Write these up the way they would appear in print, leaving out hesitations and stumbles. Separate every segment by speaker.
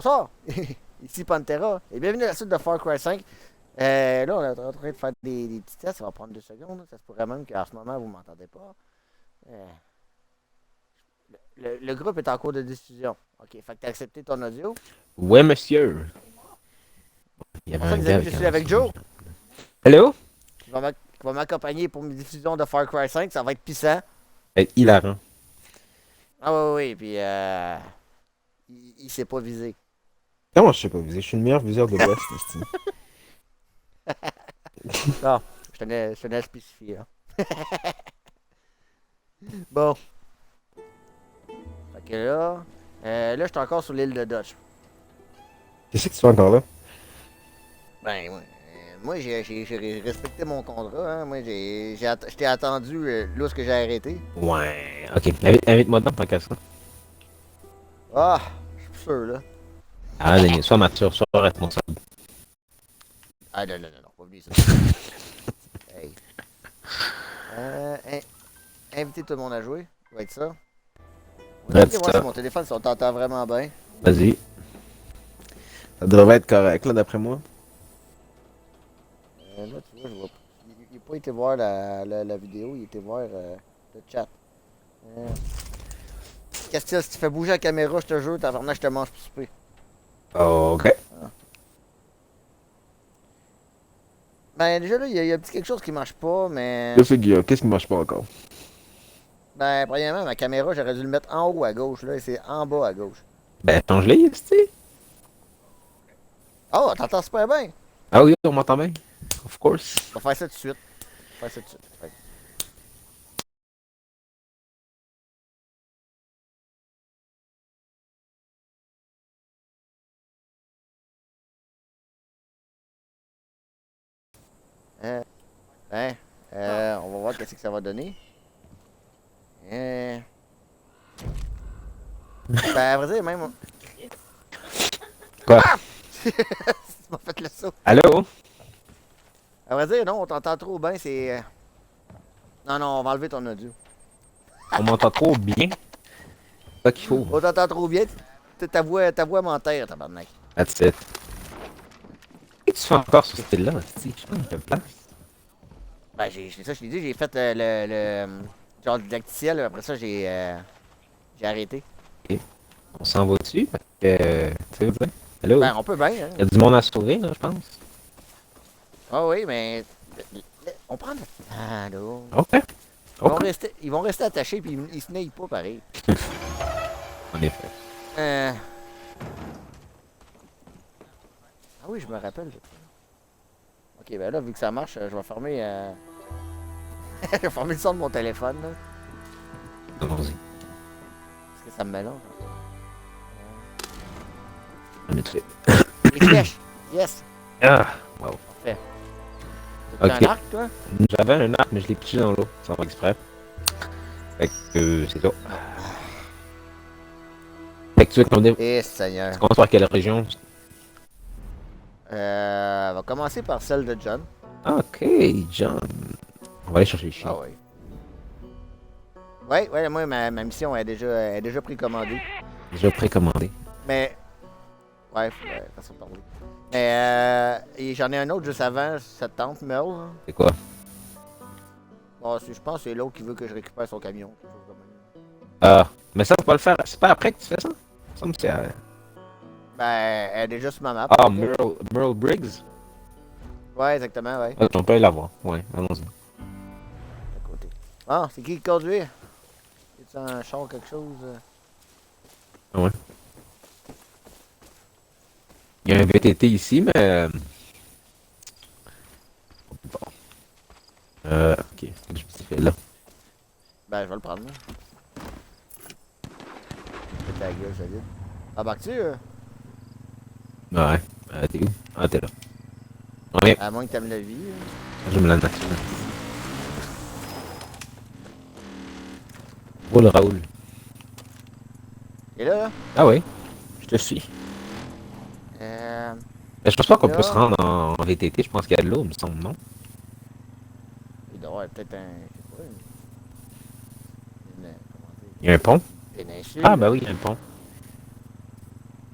Speaker 1: Bonsoir, ici Pantera et bienvenue à la suite de Far Cry 5. Là, on est en train de faire des petits tests, ça va prendre 2 secondes. Ça se pourrait même qu'en ce moment, vous ne m'entendez pas. Euh, le groupe est en cours de diffusion. Ok, fait que tu as accepté ton audio.
Speaker 2: Ouais, monsieur. Il y avait
Speaker 1: Bonsoir
Speaker 2: un
Speaker 1: les
Speaker 2: gars
Speaker 1: amis, je
Speaker 2: avec
Speaker 1: suis
Speaker 2: un
Speaker 1: avec
Speaker 2: son.
Speaker 1: Joe,
Speaker 2: Hello?
Speaker 1: qui va m'accompagner pour mes diffusions de Far Cry 5. Ça va être pissant.
Speaker 2: Hilarant.
Speaker 1: Ah oui, oui, puis il s'est pas visé.
Speaker 2: Comment je sais pas viser? Je suis le meilleur viseur de l'Ouest, esti.
Speaker 1: Non, je tenais à spécifier. Hein. Bon, fait que là, je suis encore sur l'île de Dutch.
Speaker 2: Qu'est-ce que tu fais encore là?
Speaker 1: Ben, moi, j'ai respecté mon contrat. Hein. Moi, je t'ai attendu là où est-ce que j'ai arrêté.
Speaker 2: Ouais. Ok, invite-moi donc tant qu'à ça.
Speaker 1: Ah, je suis plus sûr, là.
Speaker 2: Ah, Denis, sois mature, sois responsable.
Speaker 1: Ah, non, non, non, non, pas oublier ça. Hey. Inviter tout le monde à jouer. Ça va être ça. On va essayer
Speaker 2: Reste
Speaker 1: de voir si
Speaker 2: ça.
Speaker 1: mon téléphone, si on t'entend vraiment bien.
Speaker 2: Vas-y. Ça devrait être correct, là, d'après moi.
Speaker 1: Là, tu vois, je vois. Il n'a pas été voir la vidéo, il était voir le chat. Qu'est-ce que si tu fais bouger la caméra, je te jure, tabarnak, je te mange pour souper.
Speaker 2: Ok.
Speaker 1: Ah. Ben, déjà, là, il y a petit quelque chose qui marche pas, mais.
Speaker 2: Je sais, Guillaume, qu'est-ce qui marche pas encore?
Speaker 1: Ben, premièrement, ma caméra, j'aurais dû le mettre en haut à gauche, là, et c'est en bas à gauche.
Speaker 2: Ben, change-les, esti.
Speaker 1: Oh, t'entends super bien!
Speaker 2: Ah oui, on m'entend bien. Of course.
Speaker 1: On va faire ça tout de suite. On va faire ça tout de suite. Euh, hein, on va voir qu'est-ce que ça va donner. Euh, ben, à vrai dire, même.
Speaker 2: Quoi?
Speaker 1: Ah! Tu m'as fait le saut.
Speaker 2: Allô?
Speaker 1: À vrai dire, non, on t'entend trop bien, c'est. Non, non, on va enlever ton audio.
Speaker 2: On m'entend trop bien. C'est ça qu'il faut.
Speaker 1: On t'entend trop bien, ta voix m'enterre, tabarnak.
Speaker 2: That's it. Qu'est-ce que tu fais encore sur cette île-là, esti? Je sais pas, il y a place.
Speaker 1: Ben, c'est ça, je t'ai dit, j'ai fait genre du dactyl, après ça, j'ai arrêté.
Speaker 2: Ok. On s'en va dessus parce que. Tu sais, allô?
Speaker 1: Ben, on peut bien, hein.
Speaker 2: Il y a du monde à sauver, là, je pense.
Speaker 1: Ah oui, mais. On prend le temps, là.
Speaker 2: Ok. Ok.
Speaker 1: Ils vont rester attachés, puis ils se naillent pas pareil.
Speaker 2: En effet.
Speaker 1: Euh... Ah oui, je me rappelle. Ok, ben là, vu que ça marche, je vais fermer. Je vais fermer le son de mon téléphone, là.
Speaker 2: Allons-y.
Speaker 1: Parce que ça me mélange.
Speaker 2: On est fait.
Speaker 1: Les flèches! Yes!
Speaker 2: Ah! Wow.
Speaker 1: Parfait. T'as
Speaker 2: Ok.
Speaker 1: un arc, toi?
Speaker 2: J'avais un arc, mais je l'ai pitché dans l'eau, sans faire exprès. Fait que c'est ça. Fait que tu veux qu'on dé...
Speaker 1: Eh,
Speaker 2: Tu
Speaker 1: Seigneur.
Speaker 2: commences par quelle région?
Speaker 1: On va commencer par celle de John.
Speaker 2: Ok, John. On va aller chercher les chiens.
Speaker 1: Ah oui. Ouais, ouais, moi, ma mission est déjà précommandée.
Speaker 2: Déjà précommandé.
Speaker 1: Mais. Ouais, façon de parler. Mais et j'en ai un autre juste avant, cette tante Merle. Là.
Speaker 2: C'est quoi?
Speaker 1: Bon, je pense que c'est l'autre qui veut que je récupère son camion. Quelque chose de même.
Speaker 2: Ah, mais ça, on va le faire. C'est pas après que tu fais ça? Ça me c'est.
Speaker 1: Ben, elle est déjà sur ma map.
Speaker 2: Ah,
Speaker 1: Donc,
Speaker 2: Merle Briggs?
Speaker 1: ouais, exactement, ouais.
Speaker 2: Ok, on peut aller la voir. Ouais, allons-y.
Speaker 1: À côté. Ah, c'est qui conduit? C'est un char quelque chose?
Speaker 2: Ah ouais. Il y a un VTT ici, mais. Bon. Ok. Je me suis fait là.
Speaker 1: Ben, je vais le prendre, là. Fais ta gueule, solide. Embarques-tu?
Speaker 2: Ouais. T'es où? Ah, t'es là. Ouais,
Speaker 1: À moins que t'aimes la vie.
Speaker 2: je me la nationale. Roule, Raoul.
Speaker 1: Et là,
Speaker 2: Ah ouais, je te suis.
Speaker 1: euh,
Speaker 2: Mais je pense pas qu'on peut se
Speaker 1: là,
Speaker 2: rendre en VTT, je pense qu'il y a de l'eau, il me semble, non?
Speaker 1: il doit y avoir peut-être un, je sais pas, comment
Speaker 2: Il y a un pont?
Speaker 1: dire, péninsule.
Speaker 2: Ah bah oui, il y a un pont.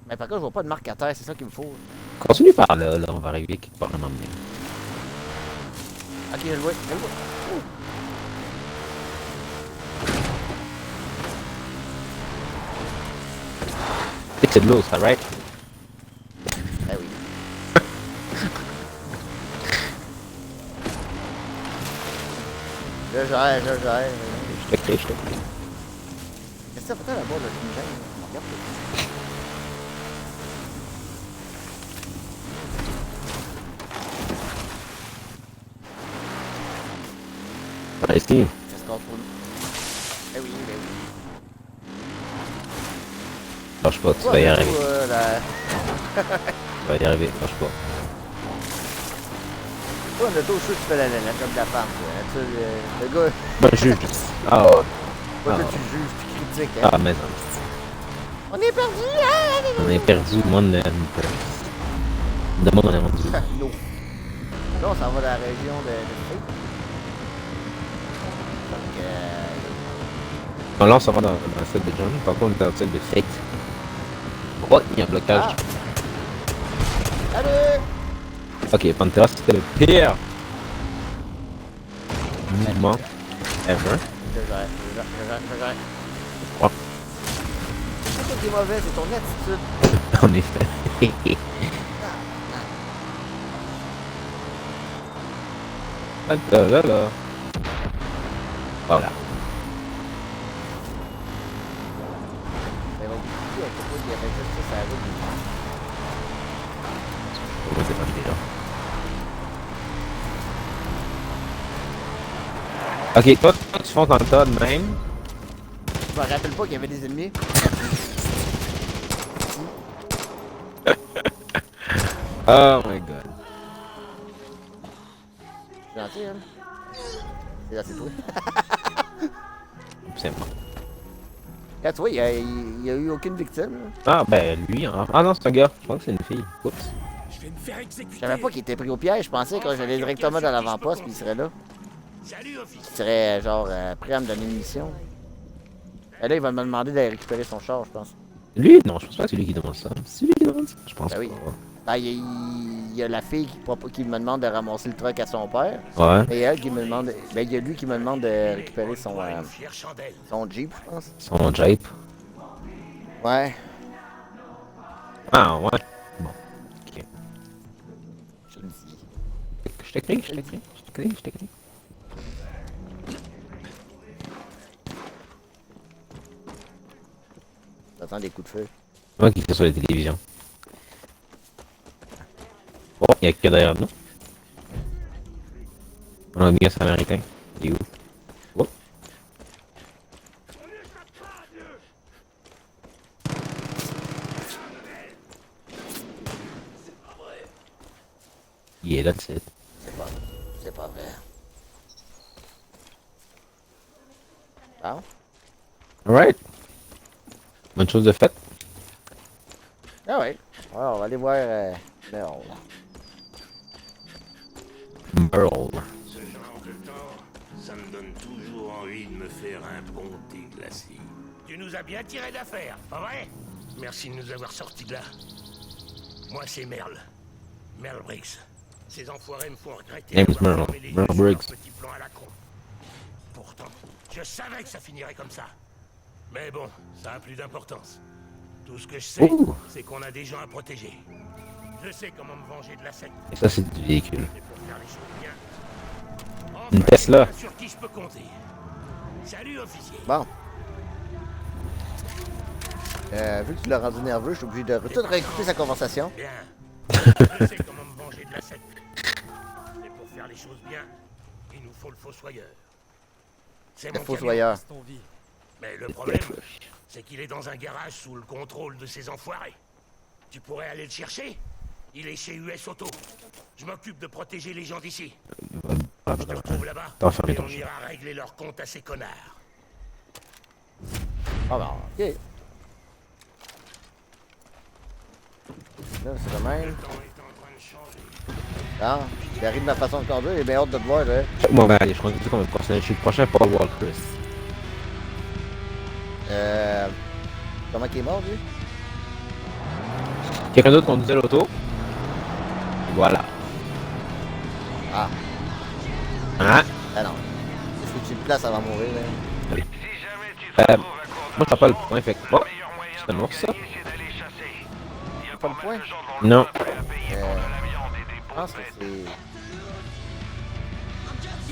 Speaker 1: Mais par contre, je vois pas de marque à terre, c'est ça qu'il me faut.
Speaker 2: Continue par là, on va arriver quelque part à un moment donné.
Speaker 1: Ok, je le vois. Ouh.
Speaker 2: C'est de l'eau, ça, right?
Speaker 1: Ben oui. Je gère.
Speaker 2: Je te crée.
Speaker 1: Qu'est-ce que ça fait là-bas, là? Je me gêne. Regarde.
Speaker 2: Ouais, ici.
Speaker 1: Qu'est-ce qu'on trouve? Ben oui.
Speaker 2: Lâche pas, tu vas y arriver.
Speaker 1: Là.
Speaker 2: Tu vas y arriver, lâche pas.
Speaker 1: Toi, le taux, je suis sûr que tu fais la comme de la femme, quoi. Tu sais, le gars,
Speaker 2: Ben, juge. Ah, ouais.
Speaker 1: pas que
Speaker 2: Ah.
Speaker 1: tu juges, tu critiques, hein.
Speaker 2: Ah, mais non.
Speaker 1: On est perdu, hein!
Speaker 2: On est perdu, le monde est rendu.
Speaker 1: Non. Là, on s'en va dans la région de Fate. Donc,
Speaker 2: Bon, là, on s'en va dans celle de Johnny. Par contre, on est dans celle de Fate. Oh, il y a un blocage.
Speaker 1: Salut!
Speaker 2: Ok, Pantera, c'était le pire mouvement ever.
Speaker 1: Je gère.
Speaker 2: Oh.
Speaker 1: C'est ça qui est mauvais, c'est ton attitude.
Speaker 2: En effet. Là. Voilà.
Speaker 1: Mais bon, qui a propos qu'il y avait juste ça, ça roule.
Speaker 2: Moi, c'est pas déjà. Ok, toi, tu fonces dans le tas de même.
Speaker 1: Je me rappelle pas qu'il y avait des ennemis.
Speaker 2: Oh my god.
Speaker 1: C'est gentil, hein? C'est là, c'est toi.
Speaker 2: C'est moi.
Speaker 1: Là, tu vois, il y a eu aucune victime. Là.
Speaker 2: Ah, ben lui, hein. Ah non, c'est un gars. Je pense que c'est une fille. Oups.
Speaker 3: Je vais me faire exécuter.
Speaker 1: Je savais pas qu'il était pris au piège. Je pensais que j'allais directement dans l'avant-poste puis il serait là.
Speaker 3: Salut, officier.
Speaker 1: Il serait genre prêt à me donner une mission. Et là, il va me demander d'aller récupérer son char, je pense.
Speaker 2: Lui, non, je pense pas que c'est lui qui demande ça. C'est lui qui demande ça. Je pense
Speaker 1: Ben oui.
Speaker 2: pas.
Speaker 1: Ben, il y a la fille qui me demande de ramasser le truck à son père.
Speaker 2: Ouais.
Speaker 1: Et elle qui me demande. Ben, il y a lui qui me demande de récupérer
Speaker 3: Une fière chandelle.
Speaker 1: son Jeep, je pense.
Speaker 2: Son Jeep.
Speaker 1: Ouais.
Speaker 2: Ah, ouais. Bon. Ok.
Speaker 1: Je le dis.
Speaker 2: Je t'écris.
Speaker 1: J'attends des coups de feu.
Speaker 2: Moi qui fait sur la télévision. Oh, il y a que derrière nous. On a un gars américain. Il est où? Oh. Il est là, tu sais.
Speaker 1: C'est pas vrai. Bon.
Speaker 2: Alright. Bonne chose de faite.
Speaker 1: Ah ouais. Alors, on va aller voir Merle.
Speaker 2: Burl.
Speaker 3: Ce genre de temps, ça me donne toujours envie de me faire un bon thé glacé. Tu nous as bien tiré d'affaire, pas vrai? Merci de nous avoir sortis de là. Moi, c'est Merle. Merle Briggs. Ces enfoirés me font regretter
Speaker 2: Name's
Speaker 3: d'avoir
Speaker 2: Merle.
Speaker 3: fermé les
Speaker 2: Merle
Speaker 3: yeux sur leur
Speaker 2: Briggs.
Speaker 3: petit plan à la con. Pourtant, je savais que ça finirait comme ça. Mais bon, ça a plus d'importance. Tout ce que je sais,
Speaker 2: Ouh.
Speaker 3: c'est qu'on a des gens à protéger. Je sais comment me venger de la secte.
Speaker 2: Et ça, c'est du véhicule.
Speaker 3: Et pour faire les choses bien.
Speaker 2: Une Tesla.
Speaker 3: quelqu'un sur qui je peux compter. Salut, officier.
Speaker 1: Bon. Vu que tu l'as rendu nerveux, je suis obligé de tout réécouter sa conversation.
Speaker 3: Bien. Je sais comment me venger de la secte. Et pour faire les choses bien, il nous faut le fossoyeur. C'est
Speaker 1: Le
Speaker 3: mon
Speaker 1: fossoyeur.
Speaker 3: camion. Mais le problème, c'est qu'il est dans un garage sous le contrôle de ces enfoirés. Tu pourrais aller le chercher? Il est chez US Auto. Je m'occupe de protéger les gens d'ici. Je te retrouve là-bas
Speaker 2: T'as fermé
Speaker 3: et
Speaker 2: ton
Speaker 3: on
Speaker 2: chien.
Speaker 3: ira régler leur compte à ces connards.
Speaker 1: Ah ben, ok. Là, c'est le même.
Speaker 3: Le temps est en train de changer.
Speaker 1: Ah, il arrive de ma façon de conduire, il est bien hâte de te voir, là.
Speaker 2: Moi, ben, allez, je crois que c'est comme le prochain. Je suis le prochain Paul Walker.
Speaker 1: Comment qu'il est mort, lui?
Speaker 2: Quelqu'un d'autre conduisait l'auto. Voilà.
Speaker 1: Ah.
Speaker 2: Hein?
Speaker 1: Ah non. Est-ce que tu le places avant de mourir, là?
Speaker 2: Allez.
Speaker 4: Si jamais tu te retrouves à court de
Speaker 2: Moi, je pas le point, fait que... Oh,
Speaker 4: meilleur moyen
Speaker 2: c'est mort, ça.
Speaker 4: c'est d'aller chasser. Il y a
Speaker 1: Pas
Speaker 4: pas
Speaker 1: le
Speaker 4: mal
Speaker 1: point?
Speaker 4: de gens dans le
Speaker 2: Non.
Speaker 4: monde prêts à payer pour de la viande et des
Speaker 1: Je
Speaker 4: beaux
Speaker 1: pense que
Speaker 4: traites.
Speaker 1: c'est...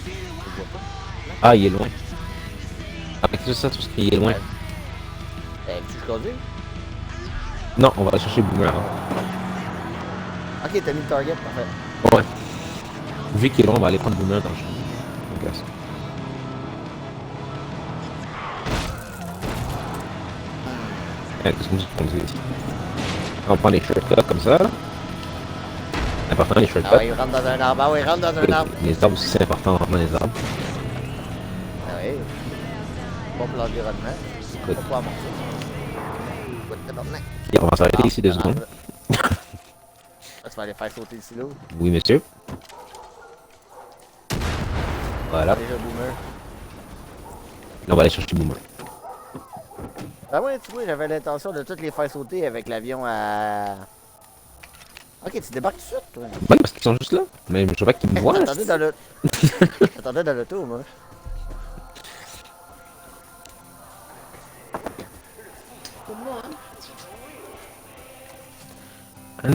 Speaker 1: Je vois pas.
Speaker 2: Ah, il est loin. Ah, mais c'est ça, tout ce qui est loin.
Speaker 1: Tu conduis?
Speaker 2: Non, on va aller chercher Boomer. Hein.
Speaker 1: Ok, t'as mis le target, parfait.
Speaker 2: Ouais. Vu qu'il est loin, on va aller prendre Boomer dans le champ. Donc, qu'est-ce que je conduis ici? On prend les shortcuts comme ça. C'est important les shortcuts.
Speaker 1: Ah ouais, il rentre dans un arbre. Ah ouais, il rentre dans un arbre.
Speaker 2: Les arbres aussi, c'est important vraiment les arbres.
Speaker 1: Ah ouais. Bon pour l'environnement.
Speaker 2: Good.
Speaker 1: Pas pour amortir. Écoute, tabarnak.
Speaker 2: Et on va s'arrêter ici 2 secondes.
Speaker 1: Ah, tu vas aller faire sauter le silo.
Speaker 2: Oui, monsieur. Voilà.
Speaker 1: Déjà boomer.
Speaker 2: Là, on va aller chercher Boomer.
Speaker 1: Ah ouais, tu vois, j'avais l'intention de toutes les faire sauter avec l'avion à... Ok, tu débarques tout de suite, toi.
Speaker 2: Oui, parce qu'ils sont juste là. Mais je veux pas qu'ils me voient.
Speaker 1: J'attendais dans le... J'attendais dans l'auto, moi. Il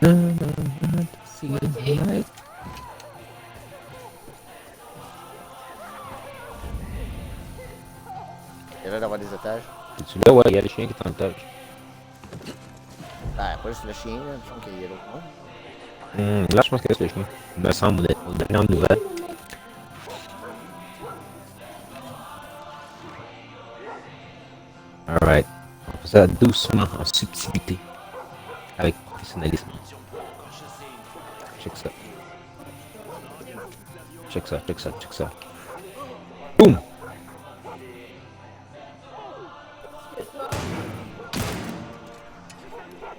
Speaker 1: y a l'air d'avoir des otages.
Speaker 2: C'est-tu là? Ouais, il y a le chien qui est en otage.
Speaker 1: Ben, pas juste le chien, là. Il me semble qu'il y a l'autre monde.
Speaker 2: Là, je pense que c'est le chien. Il me semble, aux dernières nouvelles. Alright. On fait ça doucement, en subtilité. Avec professionnalisme. Check ça. Check ça, check ça, check ça. Boum!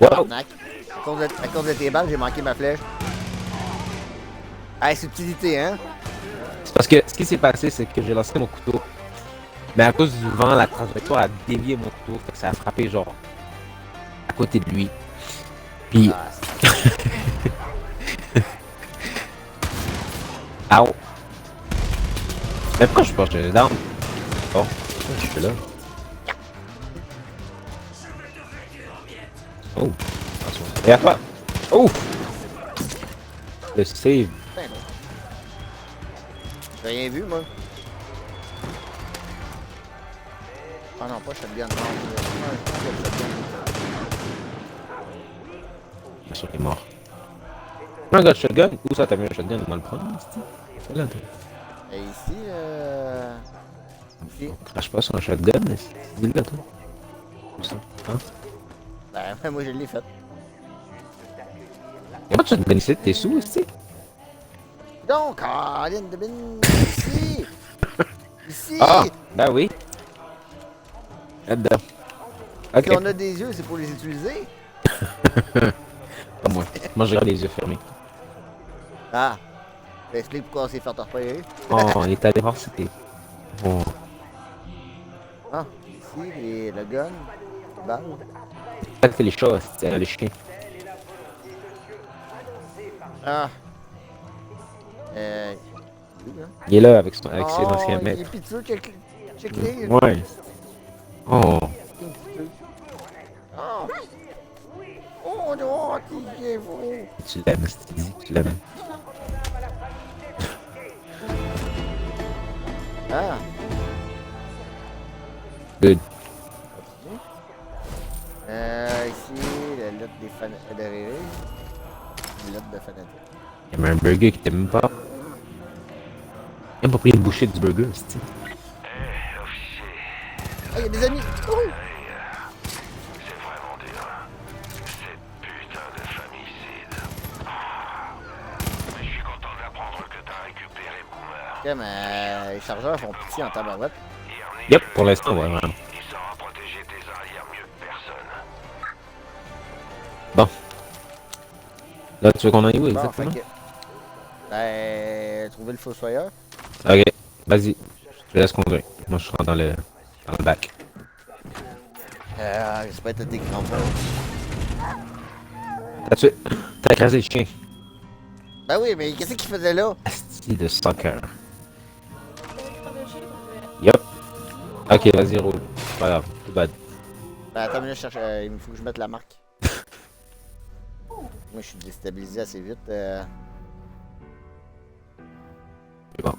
Speaker 2: Wow!
Speaker 1: Tabarnak. À cause de tes balles, j'ai manqué ma flèche. Ah, subtilité, hein?
Speaker 2: C'est parce que ce qui s'est passé, c'est que j'ai lancé mon couteau. Mais à cause du vent, la trajectoire a dévié mon couteau. Fait que ça a frappé genre à côté de lui. Puis.
Speaker 1: Ah,
Speaker 2: Ow! Mais pourquoi je suis pas down? Oh, je suis là. Oh, attention. Et à toi! Oh! Le save.
Speaker 1: putain, non. J'ai rien vu, moi. Ah non, pas shotgun. Non, pas shotgun.
Speaker 2: Bien sûr qu'il est mort. Un gars de shotgun? Où ça t'as mis un shotgun? On va le prendre, c'est là, toi.
Speaker 1: Et ici, Ici.
Speaker 2: On crache pas sur un shotgun, mais dis-le là, toi. Où ça? Hein?
Speaker 1: Ben, moi, je l'ai fait.
Speaker 2: Y'a pas de shotgun ici, t'es sous, aussi?
Speaker 1: Donc, Caroline de Bin, ici! Ici!
Speaker 2: Ah! Ben oui! Là-dedans. Ok.
Speaker 1: Si on a des yeux, c'est pour les utiliser.
Speaker 2: Pas moi. Moi, je regarde les yeux fermés.
Speaker 1: Ah! Ça explique pourquoi on s'est fait repérer.
Speaker 2: Oh, on est allé voir c'était. Oh.
Speaker 1: Ah, ici, le gun, les balles.
Speaker 2: C'est les chats, c'est les chiens.
Speaker 1: Ah! Où, là?
Speaker 2: Il est là avec, avec ses
Speaker 1: Oh,
Speaker 2: anciens
Speaker 1: il
Speaker 2: maîtres.
Speaker 1: est piteux, check-les.
Speaker 2: Ouais. Oh.
Speaker 1: Oh! Oh, non, t'es fou!
Speaker 2: Tu l'aimes, c'est dit, tu l'aimes.
Speaker 1: Ah!
Speaker 2: Good.
Speaker 1: Ici, la lettre des fanatiques. La lettre de fanatiques.
Speaker 2: Il y a même un burger qui t'aime pas. Il a pas pris le boucher du burger, c'est
Speaker 1: Ah, il y a des amis! Oh!
Speaker 4: C'est vraiment dur. Cette putain de famicide. Mais je suis content d'apprendre que t'as récupéré Boomer.
Speaker 1: Ok, mais les chargeurs font pitié en tabarouette.
Speaker 2: Yep, pour l'instant, ouais, vraiment.
Speaker 4: Il saura protéger tes arrières mieux que personne.
Speaker 2: Bon. Là, tu veux qu'on aille où
Speaker 1: Bon,
Speaker 2: exactement?
Speaker 1: fait que... Ben, trouver le fossoyeur.
Speaker 2: Ok, vas-y. Je te laisse conduire. Moi, je rentre dans le bac.
Speaker 1: J'espère être des crampons.
Speaker 2: T'as écrasé le chien.
Speaker 1: Ben oui, mais qu'est-ce qu'il faisait là?
Speaker 2: Asti de soccer. Yup. Ok, vas-y, roule. C'est pas grave, tout bad.
Speaker 1: Ben attends, mais là, je cherche, il faut que je mette la marque. Moi, je suis déstabilisé assez vite.
Speaker 2: C'est bon.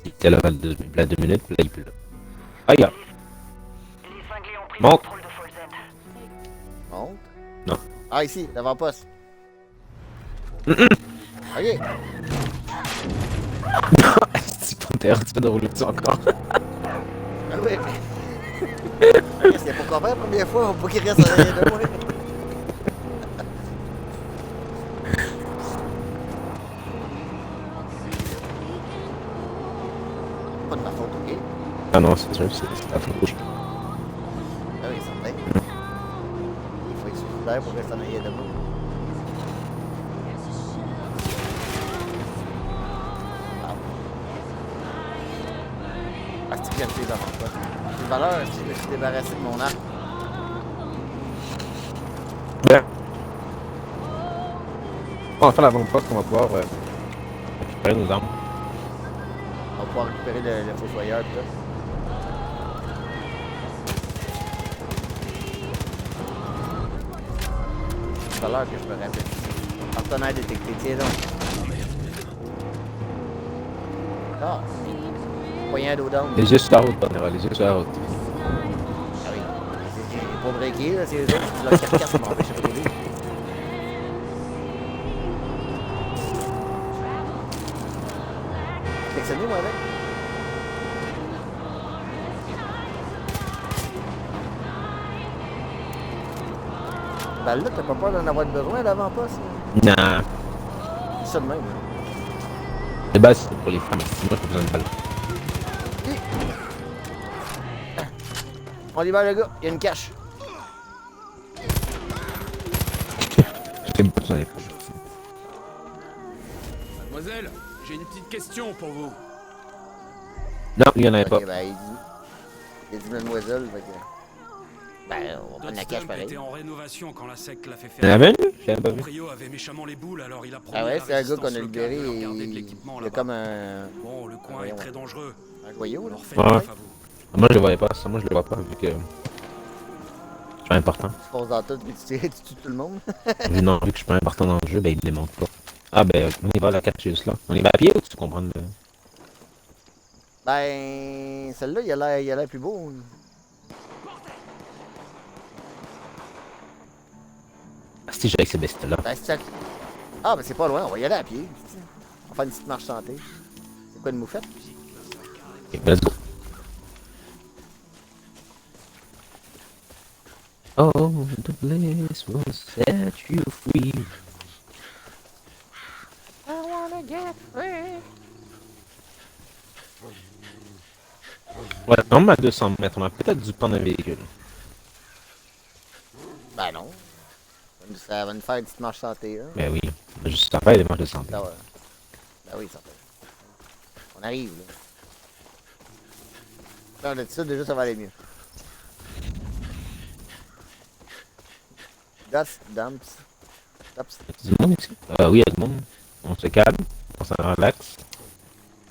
Speaker 2: Il était là à 2 minutes, puis là, il est plus là. Ah, il y a.
Speaker 4: Les cinglés ont pris
Speaker 2: Monte.
Speaker 4: le contrôle de Folzen.
Speaker 1: Monte.
Speaker 2: Non.
Speaker 1: Ah, ici, l'avant-poste. Ok.
Speaker 2: Asti, Panther, tu vas rouler dessus encore.
Speaker 1: Ah oui. C'est pour comprendre la première fois, faut pas qu'il reste rien de moi. Pas de ma faute, ok?
Speaker 2: Ah non, c'est sûr, c'est ta faute.
Speaker 1: Ah oui, certain. Il faut être suicidaire pour rester en arrière de moi. Ah, c'est que j'aime ces avant-postes. C'est une valeur, si je me suis débarrassé de mon arc.
Speaker 2: Ouais. On va faire l'avant-poste, on va pouvoir récupérer nos armes.
Speaker 1: On va pouvoir récupérer le fossoyeur pis tout. C'est valeur que je me rappelle. Partenaire détecté, tiens donc. Ah! Poignard d'eau d'âme.
Speaker 2: Les yeux sur la route, Panther, les yeux sur la route.
Speaker 1: Ah oui. J'ai pas breaké, là, c'est eux autres. La carcasse m'empêche de rouler. Collectionné, moi, avec. Ben là, t'as pas peur d'en avoir besoin à l'avant-poste?
Speaker 2: Nah.
Speaker 1: C'est ça de même.
Speaker 2: De base, c'est pour les femmes, sinon j'ai besoin de balles.
Speaker 1: On libère le gars, il y a une cache.
Speaker 2: J'ai pas besoin des femmes.
Speaker 5: Mademoiselle, j'ai une petite question pour vous.
Speaker 2: Non, il y en avait
Speaker 1: Ok,
Speaker 2: pas.
Speaker 1: ben il dit mademoiselle, fait que... Ben, on va prendre la cache
Speaker 5: Doddstump
Speaker 1: pareil.
Speaker 5: était en rénovation quand la secte l'a fait
Speaker 2: Il y en
Speaker 5: faire.
Speaker 2: avait une? J'avais pas
Speaker 5: Le
Speaker 2: vu.
Speaker 5: proprio avait méchamment les boules, alors il a promis
Speaker 1: Ah ouais,
Speaker 5: la
Speaker 1: c'est un gars
Speaker 5: résistance
Speaker 1: qu'on a
Speaker 5: locale
Speaker 1: libéré
Speaker 5: de leur
Speaker 1: et
Speaker 5: garder de
Speaker 1: il
Speaker 5: l'équipement
Speaker 1: y a
Speaker 5: là-bas.
Speaker 1: comme un
Speaker 5: Bon, le coin
Speaker 1: voyons.
Speaker 5: est très dangereux.
Speaker 1: joyau, là.
Speaker 5: Alors faites
Speaker 2: Ouais.
Speaker 5: gaffe à vous.
Speaker 2: Moi, je le voyais pas, ça, moi, je le vois pas, vu que. Je suis pas important.
Speaker 1: Tu passes dans tout puis tu tues tout le monde.
Speaker 2: Non, vu que je suis pas important dans le jeu, ben, il ne les montre pas. Ah, ben, on y va, la carte juste là. On y va à pied ou tu comprends le.
Speaker 1: Ben, celle-là, il a l'air plus beau.
Speaker 2: Ah, si j'ai avec ces bestes-là.
Speaker 1: Ben, c'est ça. Ah, ben c'est pas loin, on va y aller à pied. On va faire une petite marche santé. C'est quoi une moufette?
Speaker 2: Ok, let's go. Oh, the bliss will set you free.
Speaker 1: I wanna get free.
Speaker 2: Ouais, on à 200 mètres, on a peut-être dû prendre un véhicule.
Speaker 1: Ben non. Ça va nous faire une petite marche santé, là.
Speaker 2: Ben oui, on a juste à faire des marches de santé.
Speaker 1: Ah ouais. Ben oui, ça fait. On arrive, là. Là, on a dit ça, déjà, ça va aller mieux. That's dumps. Dumps.
Speaker 2: Il y a du monde ici? Oui, il y a du monde. On se calme, on se relaxe.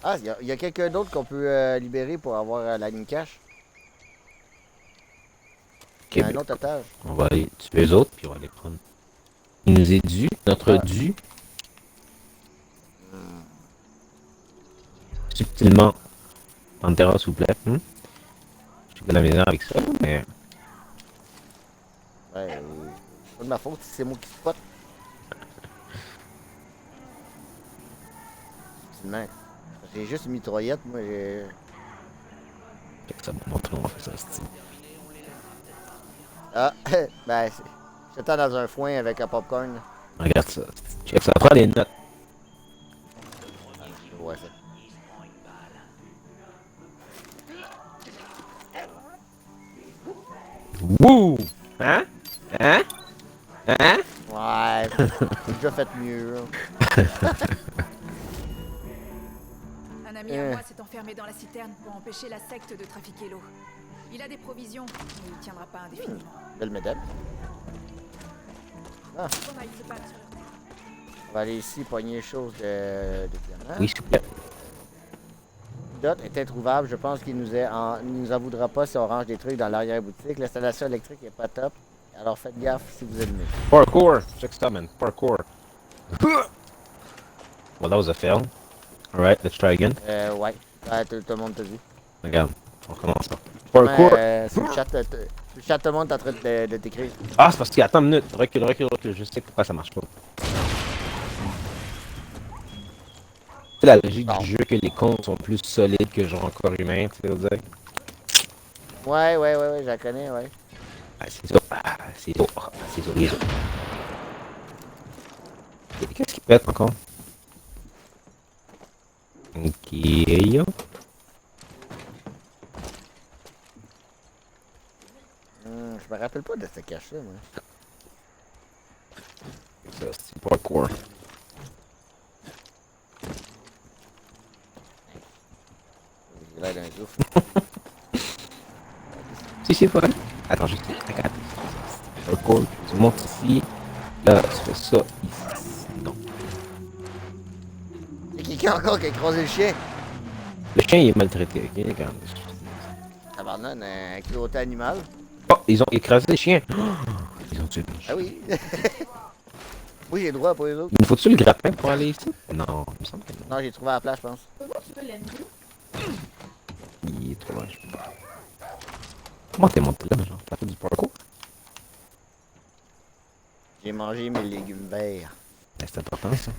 Speaker 1: Ah, il y a quelqu'un d'autre qu'on peut libérer pour avoir la ligne cash.
Speaker 2: Ok,
Speaker 1: Il y a un
Speaker 2: ben,
Speaker 1: autre otage.
Speaker 2: on va aller tuer les autres, puis on va les prendre. Il nous est dû, notre dû. Subtilement. Pantera, s'il vous plaît. J'ai de la misère avec ça, mais.
Speaker 1: Ouais, c'est pas de ma faute si c'est moi qui spot. Subtilement. J'ai juste une mitraillette, moi, j'ai...
Speaker 2: Ça me montre comment on fait ça, c'est.
Speaker 1: Ah, ben, j'étais dans un foin avec un popcorn.
Speaker 2: Regarde ça. Check ça. Prends les notes.
Speaker 1: Ouais, ça.
Speaker 2: Wouh! Hein? Hein? Hein?
Speaker 1: Ouais, j'ai déjà fait mieux, là.
Speaker 6: Un ami à moi s'est enfermé dans la citerne pour empêcher la secte de trafiquer l'eau. Il a des provisions, mais il ne tiendra pas indéfiniment.
Speaker 1: Belle médaille.
Speaker 6: Qu'on aille se battre sur leur terre.
Speaker 1: On va aller ici pogner les choses de diamant.
Speaker 2: Oui, s'il vous plaît.
Speaker 1: Dot est introuvable. Je pense qu'il nous en voudra pas si on range des trucs dans l'arrière-boutique. L'installation électrique est pas top. Alors faites gaffe si vous allumez.
Speaker 2: Parkour! Check ça, man. Parkour. Well, that was a fail. Alright, let's try again.
Speaker 1: Ouais. Tout le monde t'a dit.
Speaker 2: Regarde, on recommence ça. Parkour!
Speaker 1: Sur le chat, tout le monde est en train de t'écrire.
Speaker 2: Ah, c'est parce qu'il attend une minute. Recule, recule, recule. Je sais pourquoi ça marche pas. C'est la logique du jeu que les comptes sont plus solides que genre un corps humain, tu veux dire?
Speaker 1: Ouais, je la connais, ouais.
Speaker 2: Ah, c'est ça. Ah, c'est ça. Ah, c'est ça, les autres. Qu'est-ce qui pète encore? Ok.
Speaker 1: Je me rappelle pas de ce cache-là, moi.
Speaker 2: Ça, c'est parkour.
Speaker 1: J'ai l'air d'un ouf.
Speaker 2: Si, c'est vrai. Attends, juste. Regarde. Parkour. Tu montes ici. Là, tu fais ça ici. Non.
Speaker 1: Y'a quelqu'un encore qui a écrasé le chien.
Speaker 2: Le chien, il est maltraité. Ok, regarde.
Speaker 1: Tabarnak, un cruauté animal.
Speaker 2: Oh, ils ont écrasé le chien. Ils ont tué le chien.
Speaker 1: Ah oui. Oui, j'ai le droit pour les autres.
Speaker 2: Il me faut-tu le grappin pour aller ici? Non, il me semble que non.
Speaker 1: Non, j'ai trouvé à la place, je pense.
Speaker 2: Il est trop loin. Comment t'es monté là, genre? T'as fait du parkour?
Speaker 1: J'ai mangé mes légumes verts.
Speaker 2: Ben, c'est important, ça.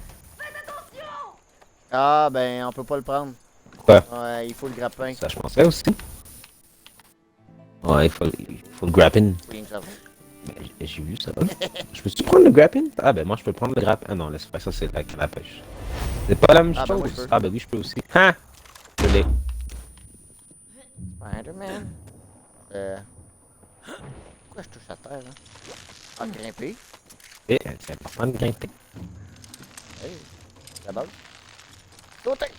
Speaker 1: Ah, ben, on peut pas le prendre.
Speaker 2: Quoi?
Speaker 1: Ouais, il faut le grappin.
Speaker 2: Ça, je pensais aussi. Ouais, il faut le grappin.
Speaker 1: Oui, ça va.
Speaker 2: Ben, j'ai vu ça. Je peux-tu prendre le grappin? Ah, ben, moi, je peux prendre le grappin. Ah non, laisse faire ça, c'est la canne à pêche. C'est pas la même
Speaker 1: Ah, ben,
Speaker 2: chose.
Speaker 1: moi, je peux.
Speaker 2: Ah, ben oui, je peux aussi. Ha! Je l'ai.
Speaker 1: Spider-Man. Pourquoi je touche à terre, là? Ah, grimper.
Speaker 2: Eh, c'est important de grimper.
Speaker 1: Hey, la base. Sauter!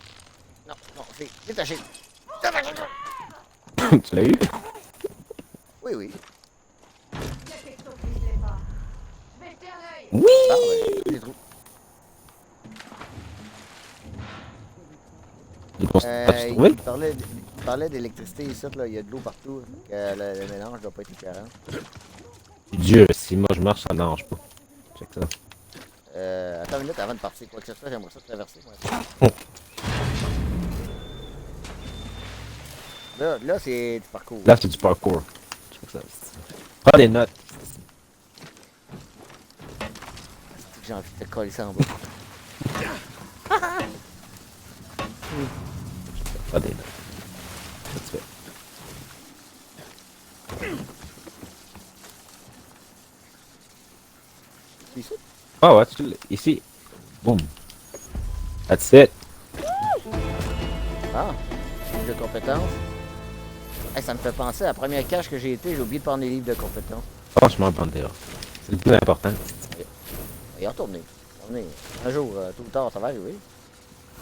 Speaker 1: Non, non, c'est détaché. Détaché!
Speaker 2: Tu l'as eu?
Speaker 1: Oui, oui.
Speaker 2: Oui!
Speaker 1: Ah, ouais, j'ai trouvé.
Speaker 2: T'as-tu trouvé?
Speaker 1: Il parlait d'électricité ici, là. Il y a de l'eau partout. Le mélange doit pas être écœurant.
Speaker 2: Dieu, si moi je marche, ça n'arrange pas. Check ça.
Speaker 1: Attends une minute avant de partir. Quoi que ce soit, j'aimerais ça traverser. Moi. Là c'est du parcours.
Speaker 2: Là, c'est du parkour. Check ça. Prends des notes.
Speaker 1: J'ai envie de te coller ça en bas.
Speaker 2: Prends des notes. Qu'est-ce que tu fais?
Speaker 1: Ici?
Speaker 2: Ah ouais, tu l'as. Ici. Boom. That's it.
Speaker 1: Ah, livre de compétences. Hey, ça me fait penser à la première cache que j'ai été, j'ai oublié de prendre les livres de compétences.
Speaker 2: Franchement, Pantera. C'est le plus important.
Speaker 1: Et retourner. Un jour, tout ou tard, ça va arriver.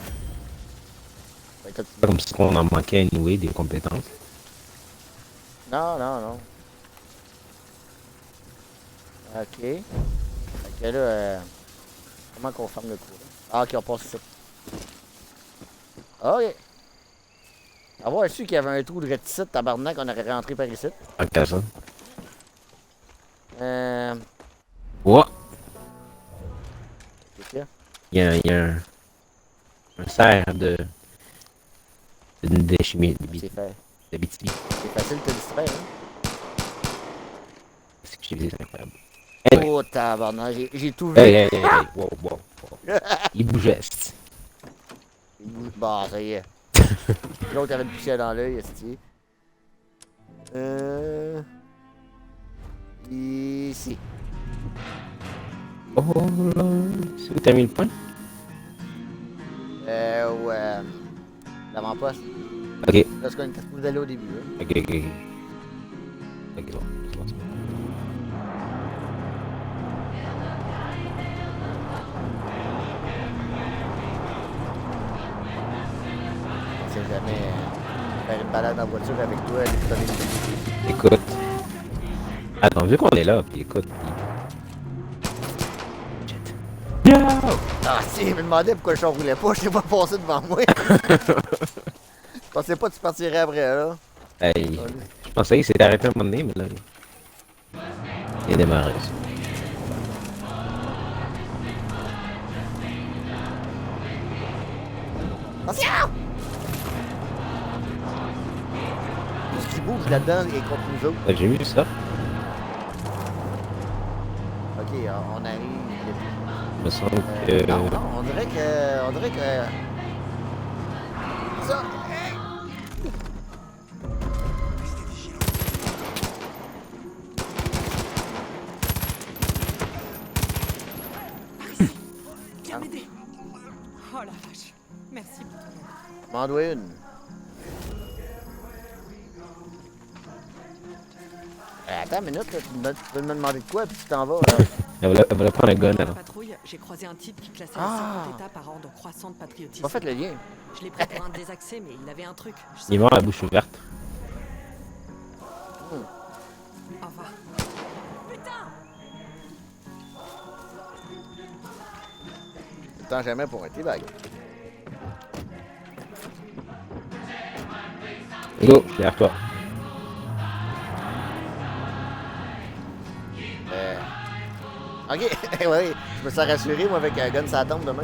Speaker 1: Ça va être
Speaker 2: C'est pas comme si on en manquait anyway des compétences.
Speaker 1: Non, non, non. Ok. Fait que là, comment qu'on ferme le cours? Ah, ok, on passe ici. Ok. Avoir su qu'il y avait un trou de réticite, tabarnak, on aurait rentré par ici.
Speaker 2: Ok, ça.
Speaker 1: Qu'est-ce
Speaker 2: Oh!
Speaker 1: qu'il y a?
Speaker 2: Il y a un cerf de chimie
Speaker 1: C'est fait.
Speaker 2: de BTB.
Speaker 1: C'est facile de te distraire, hein?
Speaker 2: C'est que j'ai visé, c'est incroyable. Anyway.
Speaker 1: Oh, tabarnak, j'ai tout vu.
Speaker 2: Hey. Wow. Il bougeait. c'ti.
Speaker 1: Bon, ça y est. L'autre avait une poussière dans l'œil, esti. Ici.
Speaker 2: Oh là. C'est où t'as mis le point?
Speaker 1: Ouais. L'avant-poste.
Speaker 2: Ok.
Speaker 1: Là, ce qu'on était supposé aller au début, hein.
Speaker 2: Ok, bon. C'est bon.
Speaker 1: On sait jamais faire une balade en voiture avec toi, aller te donner une...
Speaker 2: Écoute. Attends, vu qu'on est là, puis écoute.
Speaker 1: Ah, si, il me demandait pourquoi le char roulait pas, je t'ai pas passé devant moi. Je pensais pas que tu partirais après, là.
Speaker 2: Hey, je pensais qu'il s'était arrêté un moment donné, mais là, il a démarré. Ça.
Speaker 1: Attention! Tout ce qui bouge là-dedans est contre nous autres.
Speaker 2: J'ai vu ça.
Speaker 1: Ok, on arrive.
Speaker 2: Il me semble que.
Speaker 1: Non, non, on dirait que. On dirait que. Ça! Hey!
Speaker 6: Viens m'aider. Oh la vache. Merci pour ton aide.
Speaker 1: M'en dois une. Attends une minute, là, tu veux me demander de quoi, puis tu t'en vas. Là.
Speaker 2: Elle voulait prendre un gun,
Speaker 6: Dans
Speaker 2: alors.
Speaker 6: la patrouille, j'ai croisé un type qui classait
Speaker 1: Ah.
Speaker 6: les 50 états par ordre croissant de patriotisme.
Speaker 1: Pas fait le lien.
Speaker 6: Je l'ai pris pour un désaxé, mais il avait un truc. Je
Speaker 2: Il est mort à la bouche ouverte.
Speaker 6: Au revoir.
Speaker 1: Tant jamais pour un T-bag.
Speaker 2: Go, derrière toi.
Speaker 1: Ok, oui, je me sens rassuré, moi, avec un gun, ça tombe demain.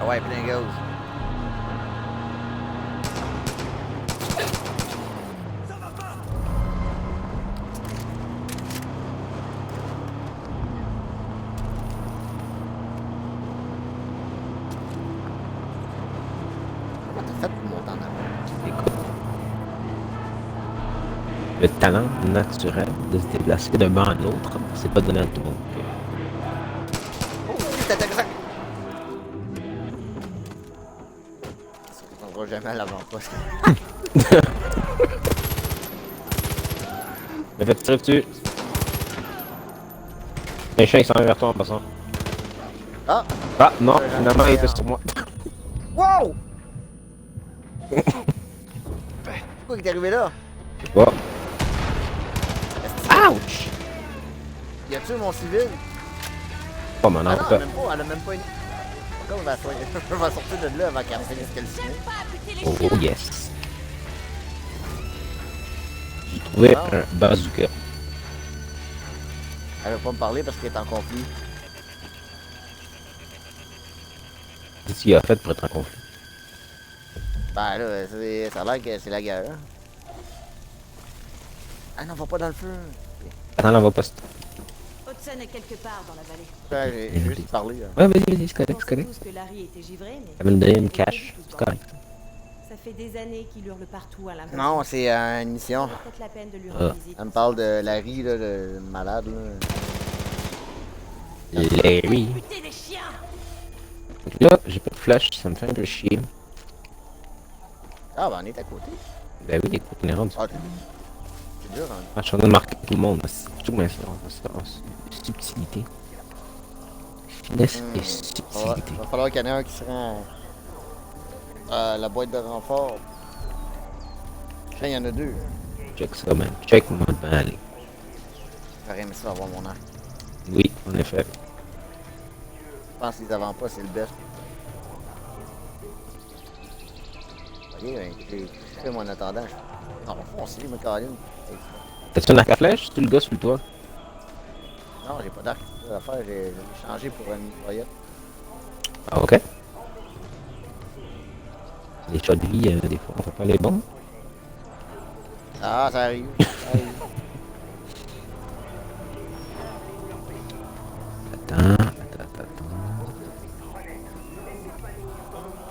Speaker 1: Ah ouais, plein gauche. Comment t'as fait pour monter en avant?
Speaker 2: Écoute. Le talent naturel de se déplacer d'un banc à l'autre, c'est pas donné à tout le monde.
Speaker 1: Oh, c'est intéressant! On ne prendra jamais à l'avant-poste.
Speaker 2: Mais fait tirer dessus. Les chiens ils s'en vont vers toi en passant.
Speaker 1: Ah!
Speaker 2: Ah non, finalement il était sur moi.
Speaker 1: Wow! Pourquoi il est arrivé là?
Speaker 2: Je sais pas. Ouch!
Speaker 1: Y a-tu mon civil?
Speaker 2: Oh mon
Speaker 1: Ah non,
Speaker 2: enfant.
Speaker 1: elle a même pas une... Pourquoi on va sortir de là avant qu'elle finisse qu'elle ciné?
Speaker 2: Oh yes. J'ai trouvé un bazooka.
Speaker 1: Elle veut pas me parler parce qu'elle est en conflit.
Speaker 2: Qu'est-ce qu'il a fait pour être en conflit?
Speaker 1: Ben là, ça a l'air que c'est la guerre. Hein? Ah non, va pas dans le feu.
Speaker 2: Attends, là, on va pas se...
Speaker 7: Hudson est quelque part dans la vallée.
Speaker 1: Ouais, j'ai juste parlé. Là.
Speaker 2: Ouais, vas-y, c'est correct,
Speaker 7: On
Speaker 2: c'est
Speaker 7: sait
Speaker 2: correct.
Speaker 7: tous que Larry était givré, mais...
Speaker 2: Elle va nous donner une cache, c'est correct.
Speaker 7: Ça fait des années qu'il hurle partout à l'invasion.
Speaker 1: Non, c'est une mission.
Speaker 7: Peut-être la peine de lui
Speaker 2: Ah.
Speaker 7: rendre visite.
Speaker 1: Elle me parle de Larry, là, le malade. Là.
Speaker 2: Larry.
Speaker 7: Putain des chiens!
Speaker 2: Donc là, j'ai pas de flash, ça me fait un peu chier.
Speaker 1: Ah, ben on est à côté.
Speaker 2: Ben oui, écoute, on est rendu.
Speaker 1: Ah, c'est dur, hein.
Speaker 2: Ah, je suis en train de marquer tout le monde, c'est tout ma subtilité. Finesse et subtilité.
Speaker 1: Va falloir qu'il y en ait un qui se rend à la boîte de renfort. Là, il y en a deux.
Speaker 2: Check ça, man. Check moi, ben allez.
Speaker 1: J'aurais aimé ça avoir mon arc.
Speaker 2: Oui, en effet.
Speaker 1: Je pense qu'ils avant pas, c'est le best. Ok, ben, écoutez, moi en attendant, je... Non, foncez, ma Caroline.
Speaker 2: T'as-tu un arc à flèche? Tu le gars sur le toit?
Speaker 1: Non, j'ai pas d'arc. C'est ça l'affaire, j'ai changé pour une mitraillette.
Speaker 2: Ah, ok. Les choix de vie, des fois, on fait pas les bons.
Speaker 1: Ah, ça arrive. Ça arrive.
Speaker 2: Attends.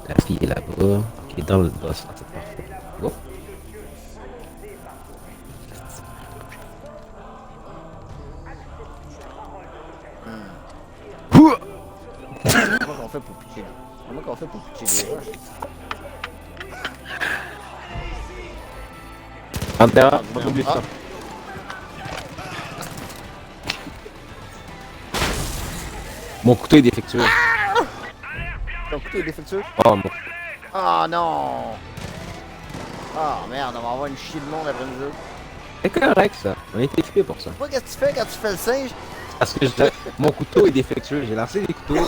Speaker 2: La fille est là-bas. Ok, dans le boss. C'est parfait. Go.
Speaker 1: Comment qu'on fait pour pitcher? Comment qu'on fait pour pitcher des roches?
Speaker 2: En terre, pas oublier ça. Mon couteau est défectueux.
Speaker 1: Ton couteau est défectueux?
Speaker 2: Oh, mon...
Speaker 1: Ah non! Ah merde, on va avoir une chier de monde après nous autres.
Speaker 2: C'est correct ça. On était équipés pour ça.
Speaker 1: Moi, qu'est-ce que tu fais quand tu fais le singe?
Speaker 2: Parce que mon couteau est défectueux. J'ai lancé les couteaux.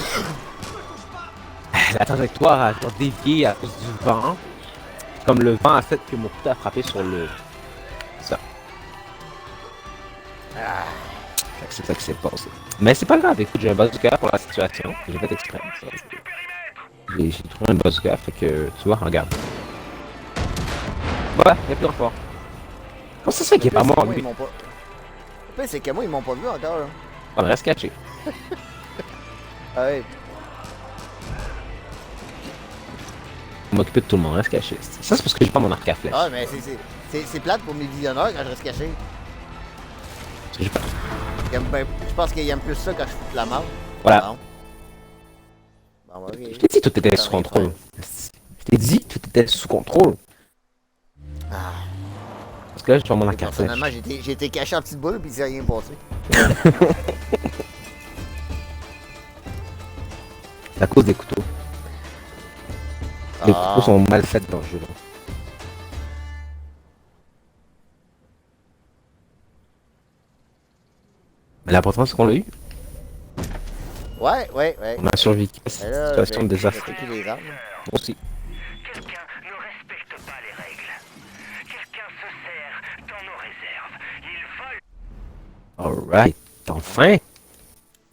Speaker 2: La trajectoire a genre dévié à cause du vent. Comme le vent a fait que mon couteau a frappé sur le... Ça. Fait que c'est ça qui s'est passé. Mais c'est pas grave, écoute, j'ai un bazooka pour la situation. J'ai fait exprès. J'ai trouvé un bazooka, fait que, tu vois, regarde. Voilà, il y a plus fort. Comment ça se fait qu'il est pas mort, lui?
Speaker 1: Le pire, c'est que moi, ils m'ont pas vu encore, là.
Speaker 2: On reste caché.
Speaker 1: Ah ouais.
Speaker 2: On m'occuper de tout le monde, reste caché. Ça, c'est parce que j'ai pas mon arc à flèche.
Speaker 1: Ah, mais c'est plate pour mes visionneurs quand je reste caché.
Speaker 2: Parce que j'ai pas...
Speaker 1: Je pense qu'ils aiment plus ça quand je fous de la merde.
Speaker 2: Voilà.
Speaker 1: Bon. Bon, ok.
Speaker 2: Je t'ai dit, tout était sous contrôle. Je t'ai dit, tout était sous contrôle.
Speaker 1: Ah.
Speaker 2: Parce que là, je prends mon arc à flèche.
Speaker 1: Personnellement, j'ai été caché en petite boule puis il s'est rien passé.
Speaker 2: C'est à cause des couteaux. Les couteaux sont mal faits dans le jeu. Là. Mais l'important, c'est qu'on l'a eu.
Speaker 1: Ouais.
Speaker 2: On a survécu à cette situation de désastre.
Speaker 1: Les armes.
Speaker 2: Moi aussi.
Speaker 4: Quelqu'un ne respecte pas les règles. Quelqu'un se sert dans nos réserves. Il vole.
Speaker 2: Alright. Enfin.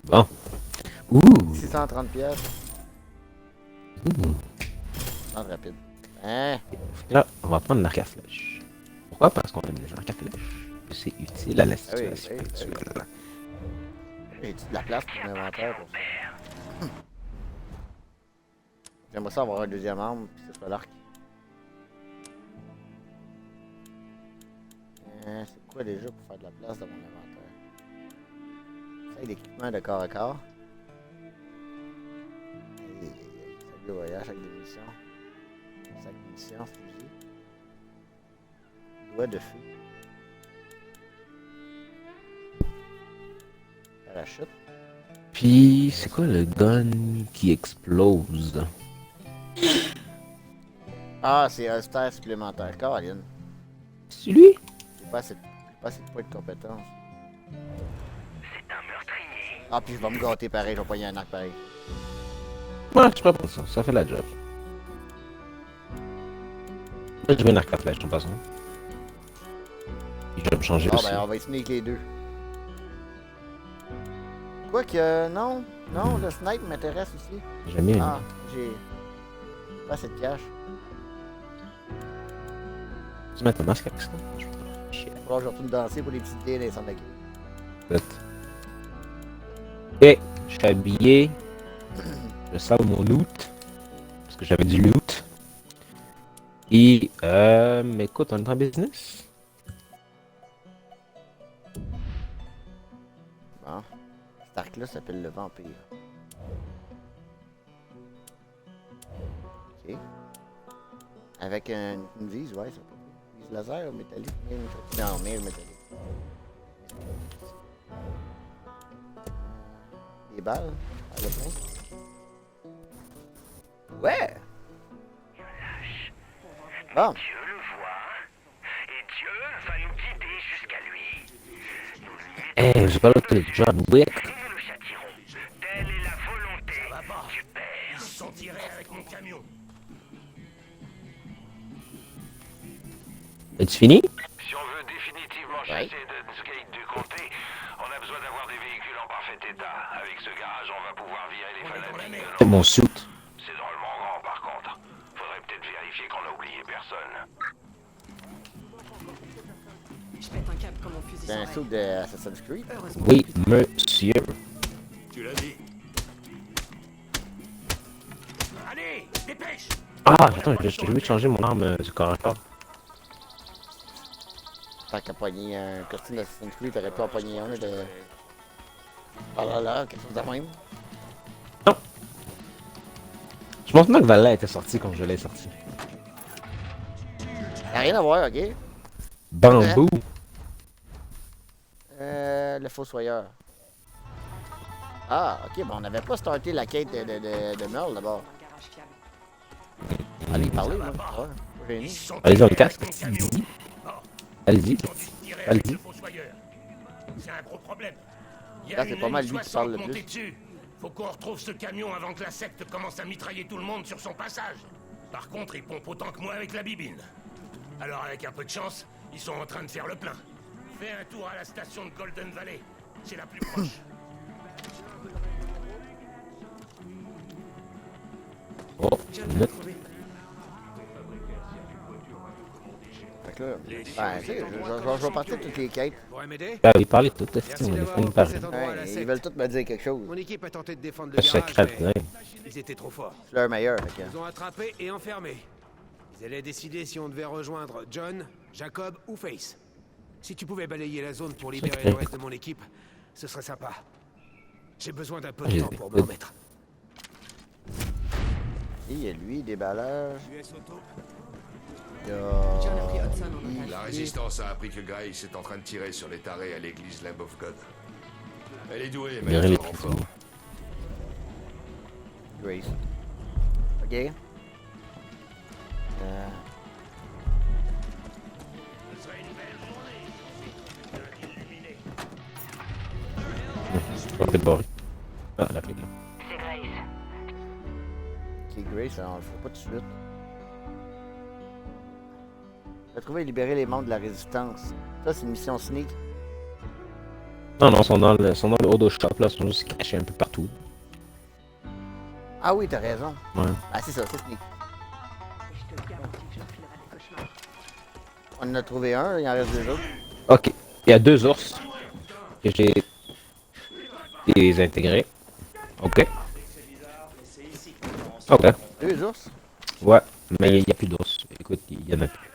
Speaker 2: Bon. Ouh.
Speaker 1: 630 pièces. Rapide. Hein?
Speaker 2: Là, on va prendre l'arc à flèche. Pourquoi? Parce qu'on aime les arcs à flèche. C'est utile à la situation actuelle.
Speaker 1: J'ai-tu de la place pour mon inventaire pour ça? J'aimerais ça avoir un deuxième arme, puis ce soit l'arc. C'est quoi déjà pour faire de la place dans mon inventaire? C'est l'équipement de corps à corps. Sac de voyage, sac de munitions. Sac de munitions, fusil. Doigt de feu. Parachute.
Speaker 2: Puis, c'est quoi le gun qui explose?
Speaker 1: Ah, c'est un star supplémentaire. Caroline.
Speaker 2: C'est lui?
Speaker 1: J'ai pas assez de points de compétence.
Speaker 4: C'est un meurtrier.
Speaker 1: Ah, puis je vais me gâter pareil, je vais pogner un arc pareil.
Speaker 2: Ouais, je pourrais prendre ça. Ça fait la job. Là, je veux un arc à flèche, de toute façon. Puis je vais me changer
Speaker 1: Ah,
Speaker 2: aussi.
Speaker 1: ben, on va essayer les deux. Quoique, non, le snipe m'intéresse aussi.
Speaker 2: J'aime bien.
Speaker 1: Ah, j'ai pas assez de cash.
Speaker 2: Tu mets ton masque avec ça? Shit.
Speaker 1: Il va falloir que je retourne danser pour les petites dés dans les centres d'accueil.
Speaker 2: Peut-être. Ok, je suis habillé. Je salve mon loot. Parce que j'avais du loot. Et, mais écoute, on est en business.
Speaker 1: Bon. Cet arc-là s'appelle le vampire. Ok. Avec une vise, ouais, ça peut. Vise laser ou métallique? Non, mais métallique. Des balles à le point. Ouais! Bon.
Speaker 4: Dieu le voit. Et Dieu va nous guider jusqu'à lui.
Speaker 2: Eh, j'ai pas l'autre John Wick.
Speaker 4: Et nous le châtirons. Telle est la volonté du Père.
Speaker 3: Ils se sont tirés avec mon camion.
Speaker 2: Es-tu fini?
Speaker 4: Si on veut définitivement chasser Dunsgate du comté, on a besoin d'avoir des véhicules en parfait état. Avec ce garage, on va pouvoir virer les fanatiques.
Speaker 2: C'est mon suit.
Speaker 4: C'est drôlement grand par contre. Faudrait peut-être vérifier qu'on n'a oublié personne.
Speaker 6: Je pète un câble comme mon fusil
Speaker 1: C'est un
Speaker 6: sans
Speaker 1: saut
Speaker 6: règle.
Speaker 1: de Assassin's Creed.
Speaker 6: Heureusement.
Speaker 2: Oui, monsieur.
Speaker 3: Tu l'as dit. Allez, dépêche.
Speaker 2: Ah, attends, j'ai oublié de changer mon arme du corps à corps.
Speaker 1: Tant qu'à pogner un costume d'Assassin's Creed, t'aurais pu en pogner un de... Ah là là, quelque chose de même.
Speaker 2: Je pense même que Valhalla était sorti quand je l'ai sorti.
Speaker 1: Ça n'a rien à voir, ok?
Speaker 2: Bambou.
Speaker 1: Le Fossoyeur. Ah, ok, bon, on n'avait pas starté la quête de Merle d'abord.
Speaker 6: Un garage fiable.
Speaker 1: Allez parler, moi. Ouais, pas gêné.
Speaker 3: Ils se sont
Speaker 2: Allez-y, on le
Speaker 3: tirés
Speaker 2: casse.
Speaker 3: avec mon camion.
Speaker 2: Allez-y.
Speaker 3: Ils ont tiré
Speaker 2: Elle
Speaker 3: avec
Speaker 2: dit.
Speaker 3: ce fossoyeur. C'est un gros problème. Il y
Speaker 1: Là,
Speaker 3: a
Speaker 1: c'est
Speaker 3: une
Speaker 1: pas mal lui qui
Speaker 3: M60
Speaker 1: parle le
Speaker 3: montée
Speaker 1: plus.
Speaker 3: dessus. Faut qu'on retrouve ce camion avant que la secte commence à mitrailler tout le monde sur son passage. Par contre, il pompe autant que moi avec la bibine. Alors avec un peu de chance, ils sont en train de faire le plein. Fais un tour à la station de Golden Valley. C'est la plus proche.
Speaker 2: Oh, une note.
Speaker 1: Fait que là, ben, tu sais, je vais partir toutes les quêtes.
Speaker 5: Pourrais m'aider?
Speaker 2: Ah, il parlait tout, est-ce
Speaker 5: Merci
Speaker 2: qu'on est
Speaker 5: d'avoir
Speaker 2: fini
Speaker 5: ouvert
Speaker 2: par
Speaker 5: cet endroit à la
Speaker 1: Ouais, ils
Speaker 5: secte.
Speaker 1: veulent tous me dire quelque chose.
Speaker 5: Mon équipe a tenté de défendre le
Speaker 2: le
Speaker 5: garage,
Speaker 2: secret,
Speaker 5: mais
Speaker 2: ouais.
Speaker 5: ils étaient trop forts.
Speaker 1: C'est leur meilleur. Fait que...
Speaker 5: Ils nous ont attrapés et enfermés. Ils allaient décider si on devait rejoindre John, Jacob ou Face. Si tu pouvais balayer la zone pour libérer le reste de mon équipe, ce serait sympa. J'ai besoin d'un peu de temps pour me remettre.
Speaker 1: Et il y a lui, déballage. Il y a...
Speaker 8: La résistance a appris que Grace est en train de tirer sur les tarés à l'église Lamb of God. Elle est douée, mais
Speaker 2: Libérer
Speaker 8: elle
Speaker 2: les
Speaker 8: est en renfort.
Speaker 2: prisonniers.
Speaker 1: Grace. Ok.
Speaker 3: Ce serait une belle journée. Illuminé.
Speaker 2: Je vais barrer. Ah, la clé.
Speaker 9: C'est Grace.
Speaker 1: Ok, Grace, on le fera pas tout de suite. Retrouver et libérer les membres de la résistance. Ça, c'est une mission sneak.
Speaker 2: Non, non, ils sont dans le haut de shop, là, ils sont juste cachés un peu partout.
Speaker 1: Ah oui, t'as raison.
Speaker 2: Ouais.
Speaker 1: Ah, c'est ça, c'est sneak. On en a trouvé un, il en reste deux autres.
Speaker 2: Ok, il y a 2 ours que j'ai désintégrés. Ok. Ok.
Speaker 1: Deux ours?
Speaker 2: Ouais, mais il n'y a plus d'ours. Écoute, il y en a plus.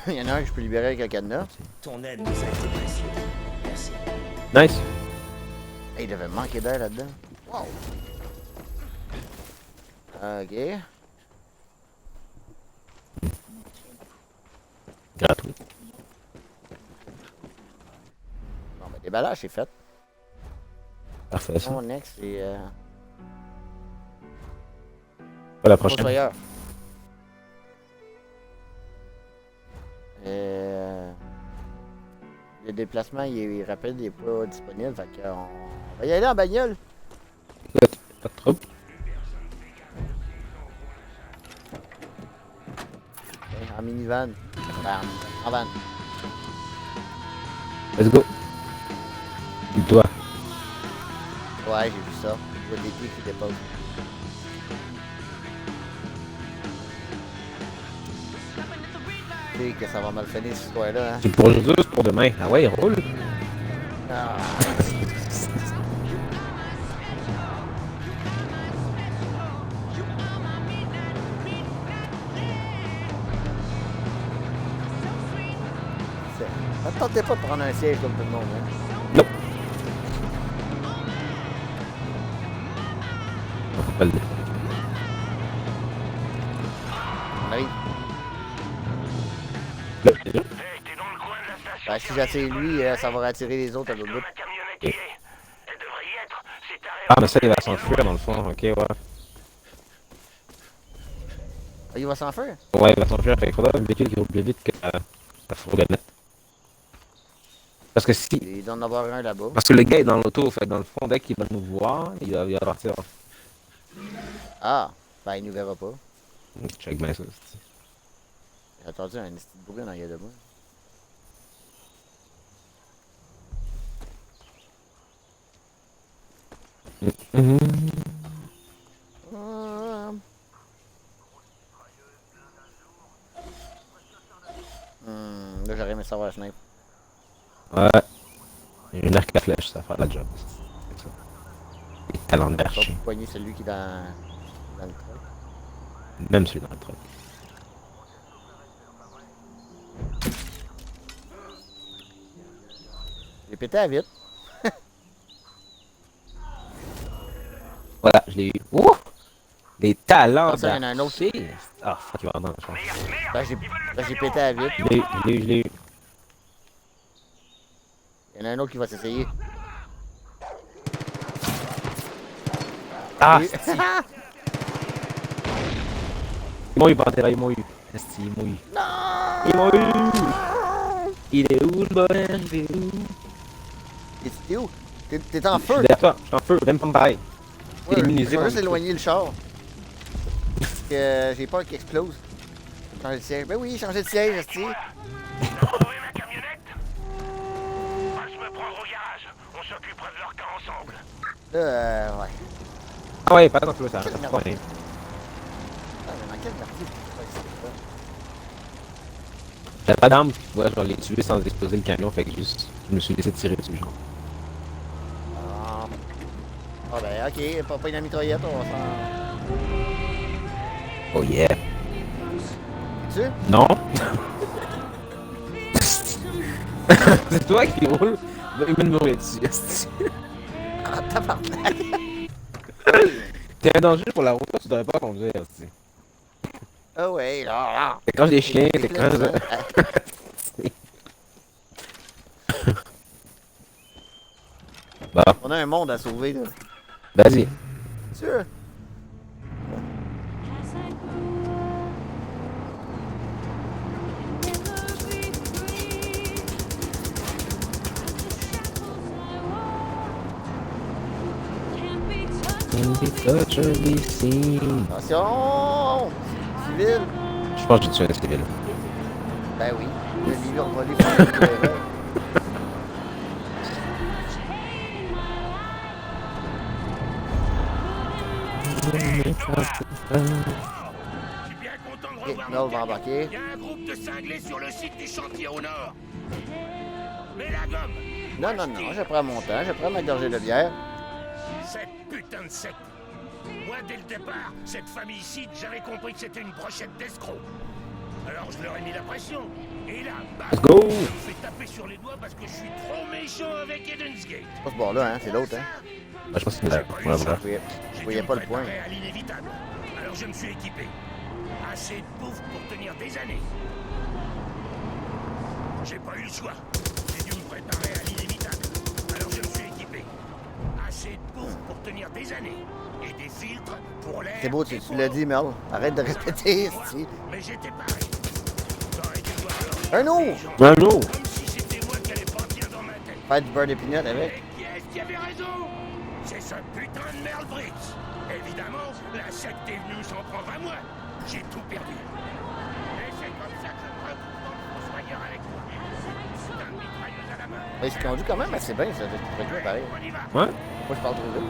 Speaker 1: Il y en a un que je peux libérer avec un cadenas.
Speaker 10: Ton aide nous a été précieuse. Merci.
Speaker 2: Nice.
Speaker 1: Hey, il devait manquer d'air là-dedans. Wow! Ok.
Speaker 2: Gratuit.
Speaker 1: Bon, ben, déballage, c'est fait.
Speaker 2: Parfait, ça.
Speaker 1: Mon next, c'est...
Speaker 2: Pas la prochaine.
Speaker 1: Fossoyeur. Le déplacement, il est rapide, il est pas disponible. Fait qu'on va y aller en bagnole.
Speaker 2: Écoute, pas de trouble.
Speaker 1: En minivan. Ben, en van.
Speaker 2: Let's go. Dis-toi.
Speaker 1: Ouais, j'ai vu ça. Je vois des pieds qui déposent. Tu sais que ça va mal finir cette histoire-là, hein?
Speaker 2: C'est pour juste pour demain. Ah ouais, roule.
Speaker 1: Ah. Ne tentez pas de prendre un siège comme tout le monde, hein?
Speaker 2: Non. On peut pas le dire.
Speaker 1: On arrive.
Speaker 2: Là, déjà.
Speaker 4: Hey, t'es dans le coin de la station.
Speaker 1: Ben, si j'attire lui, ça va attirer les autres à l'autre bout.
Speaker 4: La camionnette y est. Elle devrait y être. C'est taré.
Speaker 2: Ah, mais ça, il va s'enfuir dans le fond. Ok, ouais.
Speaker 1: Ah, il va s'en faire?
Speaker 2: Ouais, il va s'enfuir. Fait qu'il faudra un véhicule qui roule plus vite que ta fourgonnette. Parce que si.
Speaker 1: Il doit en avoir un là-bas.
Speaker 2: Parce que le gars est dans l'auto, fait dans le fond, dès qu'il va nous voir, il va partir.
Speaker 1: Ah, ben il nous verra pas.
Speaker 2: Check bien ça.
Speaker 1: J'ai entendu un petit bruit en arrière de moi. Là, j'aurais aimé savoir la snipe.
Speaker 2: Ouais. Il y a une arc à flèche, ça va faire la job. C'est ça. Les talents
Speaker 1: Pas
Speaker 2: d'archer.
Speaker 1: pour poigner celui qui est dans le truc.
Speaker 2: Même celui dans le truc.
Speaker 1: J'ai pété à vite.
Speaker 2: Voilà, je l'ai eu. Ouh! Des talents
Speaker 1: Ah, ça, il y en a un autre.
Speaker 2: d'archer. Ah, fuck, il va rentrer dans le champ.
Speaker 1: J'ai pété à vite.
Speaker 2: Je l'ai eu.
Speaker 1: Il y en a un autre qui va s'essayer.
Speaker 2: Ah,
Speaker 1: Oui.
Speaker 2: c'est Ils m'ont eu, Pantera, ils m'ont eu. Esti, ils m'ont eu.
Speaker 1: Non!
Speaker 2: Ils m'ont eu! Il est où le bonheur? Il est où?
Speaker 1: Et t'es où? T'es en
Speaker 2: Je suis
Speaker 1: feu?
Speaker 2: derrière toi, je suis en feu, même pas me pareil.
Speaker 1: Ouais,
Speaker 2: Immunisé
Speaker 1: je vais
Speaker 2: contre
Speaker 1: juste éloigner le char. Parce que j'ai peur qu'il explose. Changer de siège. Ben oui, changer de siège, esti.
Speaker 4: Trouvé ma camionnette? Passe me prendre au garage. On s'occupera de leur cas ensemble.
Speaker 1: Là, ouais.
Speaker 2: Ah ouais, pas attention, ça reste pas rien.
Speaker 1: Ah, mais dans quel quartier tu fais ça?
Speaker 2: J'avais pas d'armes, ouais, je vais les tuer sans exploser le camion, fait que juste, je me suis laissé tirer dessus, genre.
Speaker 1: Ah. Ah ben ok, pas une mitraillette, on va s'en...
Speaker 2: Oh yeah!
Speaker 1: Tu?
Speaker 2: Non? C'est toi qui roule? Il vient de mourir dessus, esti.
Speaker 1: Ah, tabarnak!
Speaker 2: T'es un danger pour la route, tu devrais pas conduire, esti.
Speaker 1: Ah ouais, là.
Speaker 2: C'est quand des chiens, c'est quand ça. Bah,
Speaker 1: On a un monde à sauver, là.
Speaker 2: vas-y.
Speaker 1: Sûr? Attention! Civil!
Speaker 2: Je pense que j'ai tué un civil.
Speaker 1: Ben oui, le livre volé par le gouvernement.
Speaker 3: Je suis bien content de
Speaker 1: Ok,
Speaker 3: revoir
Speaker 1: Mel va
Speaker 3: mon camion.
Speaker 1: embarquer.
Speaker 3: Il y a un groupe de cinglés sur le site du chantier au nord. Mais la gomme!
Speaker 1: Non, non, non, je prends mon temps, je prends ma gorgée de bière.
Speaker 3: Cette putain de secte! Moi, dès le départ, cette famille ici, j'avais compris que c'était une brochette d'escrocs. Alors je leur ai mis la pression. Et là, bam!
Speaker 2: Let's go!
Speaker 3: Je me fais taper sur les doigts parce que je suis trop méchant avec Eden's Gate.
Speaker 1: C'est pas ce bord-là, hein, c'est l'autre, hein.
Speaker 2: Bah, je pense que c'est là. Ouais, voilà.
Speaker 1: Je voyais pas le point.
Speaker 3: À l'inévitable. Alors je me suis équipé. Assez de bouffe pour tenir des années. J'ai pas eu le choix. J'ai dû me préparer à l'inévitable. Alors je me suis équipé. Assez de bouffe pour tenir des années. Et des filtres pour l'air.
Speaker 1: C'est beau, tu l'as dit, Mel. Arrête de répéter, ici.
Speaker 3: Mais j'étais pareil. T'aurais dû voir
Speaker 1: Un
Speaker 3: leur
Speaker 1: eau!
Speaker 2: Un eau!
Speaker 3: Comme si c'était moi qui allais pas bien dans ma tête.
Speaker 1: Faire du beurre d'épinette avec.
Speaker 3: Et qui est-ce qui avait raison? C'est ce putain de Merle Briggs. Évidemment, la secte est venue s'en prendre à moi. J'ai tout perdu. Et c'est comme ça que je me retrouve dans le fossoyeur avec moi. Putain de mitrailleuse à la main.
Speaker 1: Mais il se conduit quand même assez bien, ça. Je truc-là, pareil.
Speaker 3: On y va.
Speaker 2: Ouais?
Speaker 1: Moi, je parle trop vite.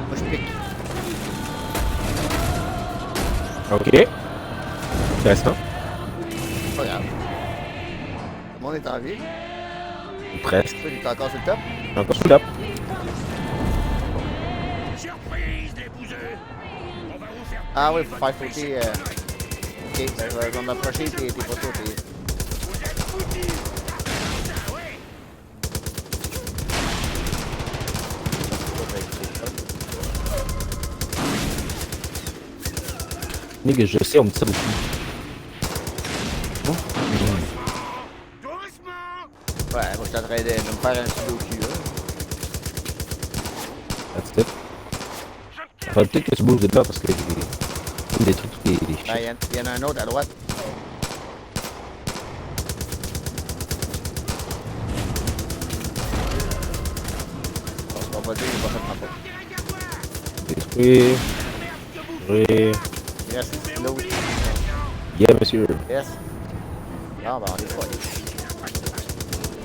Speaker 1: Moi, je pique.
Speaker 2: Ok. Intéressant.
Speaker 1: C'est pas grave. Tout le monde est en vie.
Speaker 2: Presque.
Speaker 1: Toi, il est encore sur le top.
Speaker 2: Encore sous là.
Speaker 3: Surprise, les bouseux. On va vous faire
Speaker 1: Ah oui,
Speaker 3: payer
Speaker 1: faut
Speaker 3: votre
Speaker 1: faire
Speaker 3: péché
Speaker 1: fouiller.
Speaker 3: de conneries.
Speaker 1: Ok, ben, je vais m'approcher tes photos.
Speaker 3: Vous êtes foutus. Ah ouais.
Speaker 2: Nigga, je sais, on me tire dessus.
Speaker 3: Doucement.
Speaker 1: Ouais, moi, je suis en train de me faire un petit au cul, là.
Speaker 2: That's it. Faudrait peut-être que tu bouges de là parce que il des trucs, des
Speaker 1: Ben,
Speaker 2: chiens.
Speaker 1: il y en a un autre à droite. On va dire, il va faire ma faute.
Speaker 2: Détruire. Ouvrir.
Speaker 1: Yes, l'autre.
Speaker 2: Yeah, monsieur.
Speaker 1: Yes. Non, ben, on est pas.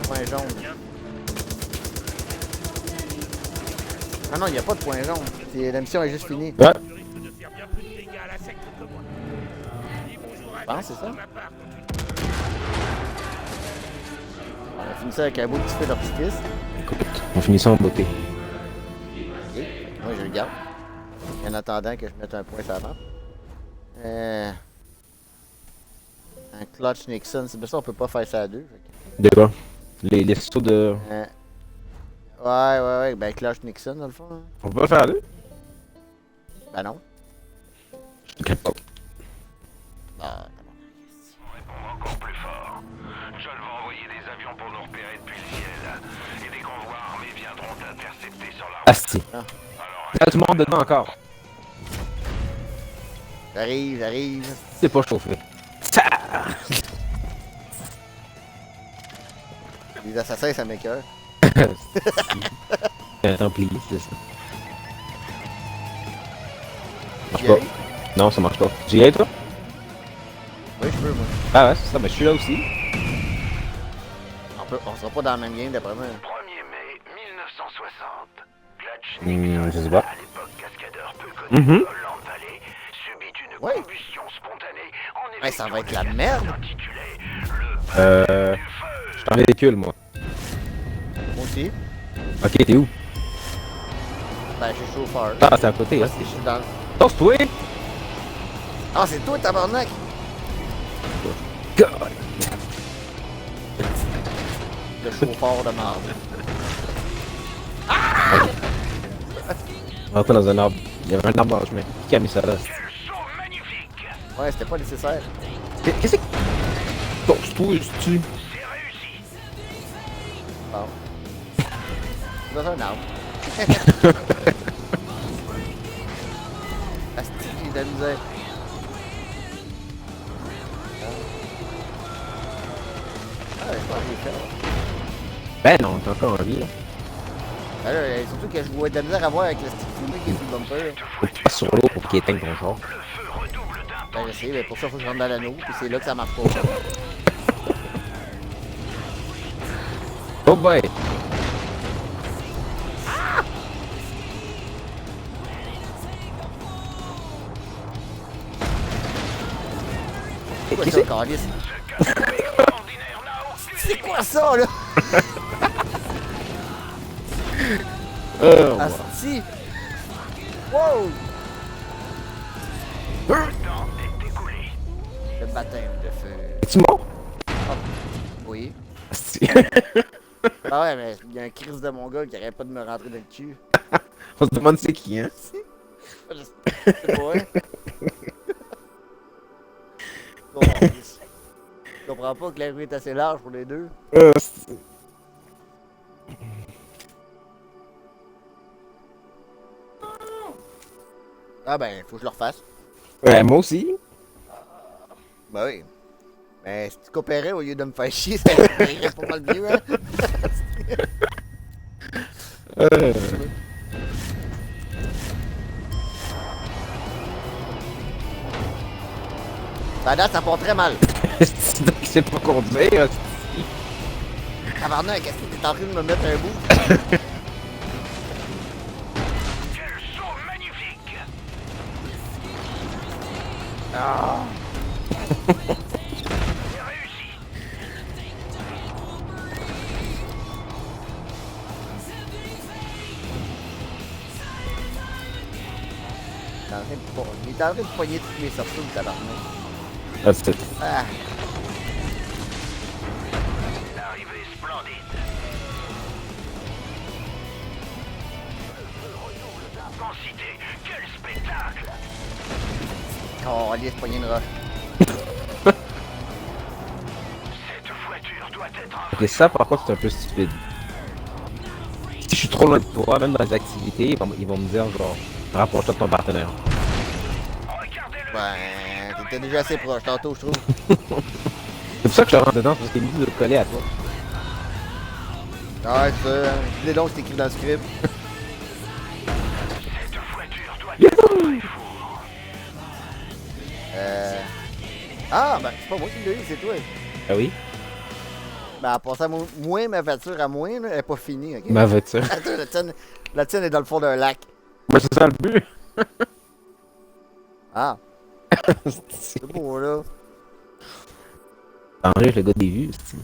Speaker 1: Point jaune. Ah non, il n'y a pas de point jaune. La mission est juste finie.
Speaker 2: Ouais.
Speaker 3: Je risque de faire bien plus de dégâts à la secte que moi. Dis bonjour à
Speaker 1: Je pense,
Speaker 3: Jack
Speaker 1: c'est ça.
Speaker 3: de ma part.
Speaker 1: On a fini ça avec un beau petit feu d'artifice.
Speaker 2: Écoute, on finit ça en beauté.
Speaker 1: Ok, moi je le garde. En attendant que je mette un point sur la map. Un clutch Nixon, c'est pour ça qu'on peut pas faire ça à deux.
Speaker 2: De quoi? Les sauts de...
Speaker 1: Ouais, ben clutch Nixon dans le fond. Hein.
Speaker 2: On peut pas le faire à deux?
Speaker 1: Ben non.
Speaker 2: Je te crève pas.
Speaker 1: Ah,
Speaker 4: Répondre encore plus fort. John va envoyer des avions pour nous repérer depuis le ciel. Et des convois armés viendront t'intercepter sur la route.
Speaker 2: Asti.
Speaker 4: Alors
Speaker 2: Il y a du monde dedans encore.
Speaker 1: J'arrive.
Speaker 2: C'est pas chauffé.
Speaker 1: Les assassins, ça m'écoeure.
Speaker 2: Un templier, c'est ça. Marche
Speaker 1: J'y
Speaker 2: pas.
Speaker 1: aille?
Speaker 2: Non, ça marche pas. Tu y es, toi?
Speaker 1: Oui, je peux, moi.
Speaker 2: Ah ouais, c'est ça, mais je suis là aussi.
Speaker 1: On sera pas dans la même game, d'après moi.
Speaker 4: 1er mai 1960.
Speaker 2: Je sais pas.
Speaker 4: À l'époque cascadeur peu connu de Holland Valley, subit une
Speaker 1: Ouais.
Speaker 4: combustion spontanée en
Speaker 1: Ouais, ça va être la
Speaker 4: effectuant
Speaker 1: merde.
Speaker 4: intitulé
Speaker 2: Je suis en véhicule, moi.
Speaker 1: Moi aussi.
Speaker 2: Ok, t'es où?
Speaker 1: Ben, je suis chauffeur.
Speaker 2: Ah, c'est à côté,
Speaker 1: Moi,
Speaker 2: hein.
Speaker 1: je suis dans...
Speaker 2: Tosse-toi!
Speaker 1: Ah, c'est toi, tabarnak!
Speaker 2: God!
Speaker 1: Le chauffeur de marde.
Speaker 2: On rentre dans un arbre. Il y avait un arbre dans le chemin. Qui a mis ça là?
Speaker 1: Ouais, c'était pas nécessaire.
Speaker 2: Qu'est-ce que... Tosse-toi, tu...
Speaker 1: Bon. Dans un arbre. Asti, j'ai de la misère. Ah, je pense que j'ai fait.
Speaker 2: Ben non, t'es encore en vie, là.
Speaker 1: Ben là, surtout que je vois de la misère à voir avec le stick fumé qui est sur le bumper.
Speaker 2: Faut que tu passes sur l'eau pour qu'il éteigne ton char.
Speaker 1: Ben je sais, mais pour ça, faut que je rentre dans l'anneau, puis c'est là que ça marche pas.
Speaker 2: Oh boy!
Speaker 1: C'est quoi ça, câlisse? C'est quoi ça, là?
Speaker 2: Oh,
Speaker 1: Asti! Wow! Le baptême de feu.
Speaker 2: Es-tu mort?
Speaker 1: Oui.
Speaker 2: Asti.
Speaker 1: Ah ouais, mais il y a un crise de mon gars qui arrête pas de me rentrer dans le cul.
Speaker 2: On se demande c'est qui, hein?
Speaker 1: Je sais pas, hein? Je comprends pas que la rue est assez large pour les deux. Ah ben, faut que je le refasse.
Speaker 2: Ouais, moi aussi.
Speaker 1: Ben oui. Mais si tu coopérais au lieu de me faire chier, ça irait pas mal mieux, hein? Ben là, ça part très mal.
Speaker 2: Il sait pas conduire.
Speaker 1: Tabarnak, qu'est-ce que t'es en train de me mettre un bout? Ah! Il est en train de poigner toutes mes sorties, le tabarnak.
Speaker 2: Ah, c'est...
Speaker 1: Ah!
Speaker 4: L'arrivée splendide. Intensité, quel spectacle!
Speaker 1: Oh, allez, se poigner une roche.
Speaker 4: Cette voiture doit être un...
Speaker 2: Ok, ça par contre c'est un peu stupide. Si je suis trop loin de toi, même dans les activités, ils vont me dire genre, rapproche-toi de ton partenaire.
Speaker 1: Ben, t'étais déjà assez proche tantôt, je trouve.
Speaker 2: C'est pour ça que je rentre dedans, parce que c'est lui de le coller à toi.
Speaker 1: Ah, c'est ça. Dis donc, c'est écrit dans le script. Ah, ben, c'est pas moi qui l'ai eu, c'est toi.
Speaker 2: Ah oui?
Speaker 1: Ben, en passant, moi, ma voiture à moi, là, elle est pas finie, ok?
Speaker 2: Ma voiture.
Speaker 1: Attends, la tienne est dans le fond d'un lac.
Speaker 2: Ben, c'est ça le but.
Speaker 1: Ah. C'est beau, là.
Speaker 2: Enlève le gars des vues, c'est...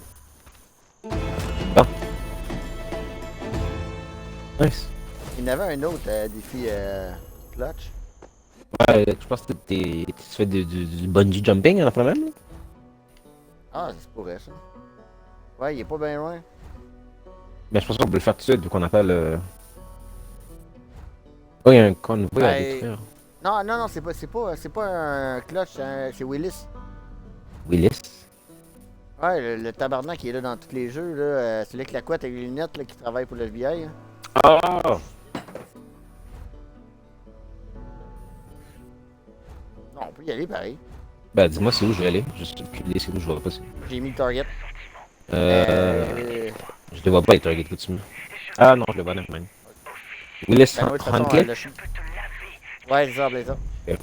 Speaker 2: Bon. Nice.
Speaker 1: Il y en avait un autre défi clutch.
Speaker 2: Ouais, je pense que tu fais du bungee jumping en même.
Speaker 1: Ah, c'est pourrait ça. Ouais, il est pas bien loin.
Speaker 2: Mais je pense qu'on peut le faire tout de suite, vu qu'on appelle... Oh, il y a un convoi à
Speaker 1: Ben,
Speaker 2: détruire.
Speaker 1: Non, c'est pas un clutch, c'est Willis.
Speaker 2: Willis?
Speaker 1: Ouais, le tabarnak qui est là dans tous les jeux, là, celui avec la couette et les lunettes là, qui travaille pour le FBI. Hein.
Speaker 2: Ah!
Speaker 1: Non, on peut y aller pareil.
Speaker 2: Ben, dis-moi c'est où je vais aller. Je sais plus c'est où je vois pas.
Speaker 1: J'ai mis le target.
Speaker 2: Je le vois pas les targets que tu mets. Ah non, je le vois même. Willis
Speaker 1: Ben, ouais, de toute façon,
Speaker 2: Huntley?
Speaker 1: Ouais, c'est ça, Blazer.
Speaker 2: Ok.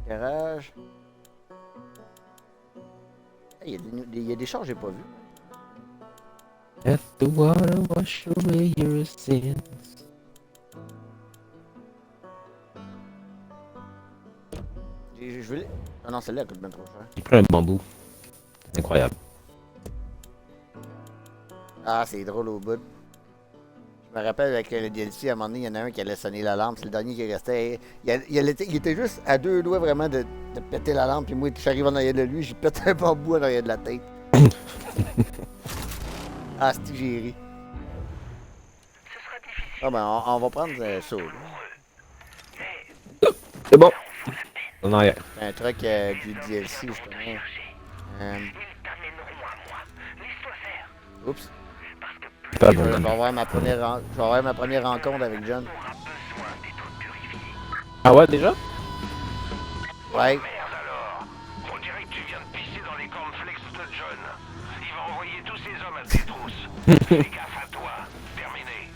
Speaker 1: Garage. Il y a des charges que j'ai pas vues.
Speaker 2: Let the water wash away your sins.
Speaker 1: Je veux... Ah non, celle-là elle coûte bien trop cher.
Speaker 2: J'ai pris un bambou. C'est incroyable.
Speaker 1: Ah, c'est drôle au bout. Je me rappelle avec le DLC, à un moment donné, il y en a un qui allait sonner la lampe. C'est le dernier qui restait. Il était juste à 2 doigts vraiment de péter la lampe. Puis moi, j'arrive en arrière de lui, j'ai pété un bambou en arrière de la tête. Ah, c'est j'ai ri. Ah ben, on va prendre ça.
Speaker 2: C'est bon. En arrière.
Speaker 1: C'est un truc du DLC, justement. Oups. Je vais avoir ma première rencontre avec John.
Speaker 2: Ah ouais, déjà?
Speaker 1: Ouais.
Speaker 4: Merde alors. On dirait que tu viens de pisser dans les cornflakes de John. Il va envoyer tous ses hommes à tes trousses. Fais gaffe à toi. Terminé.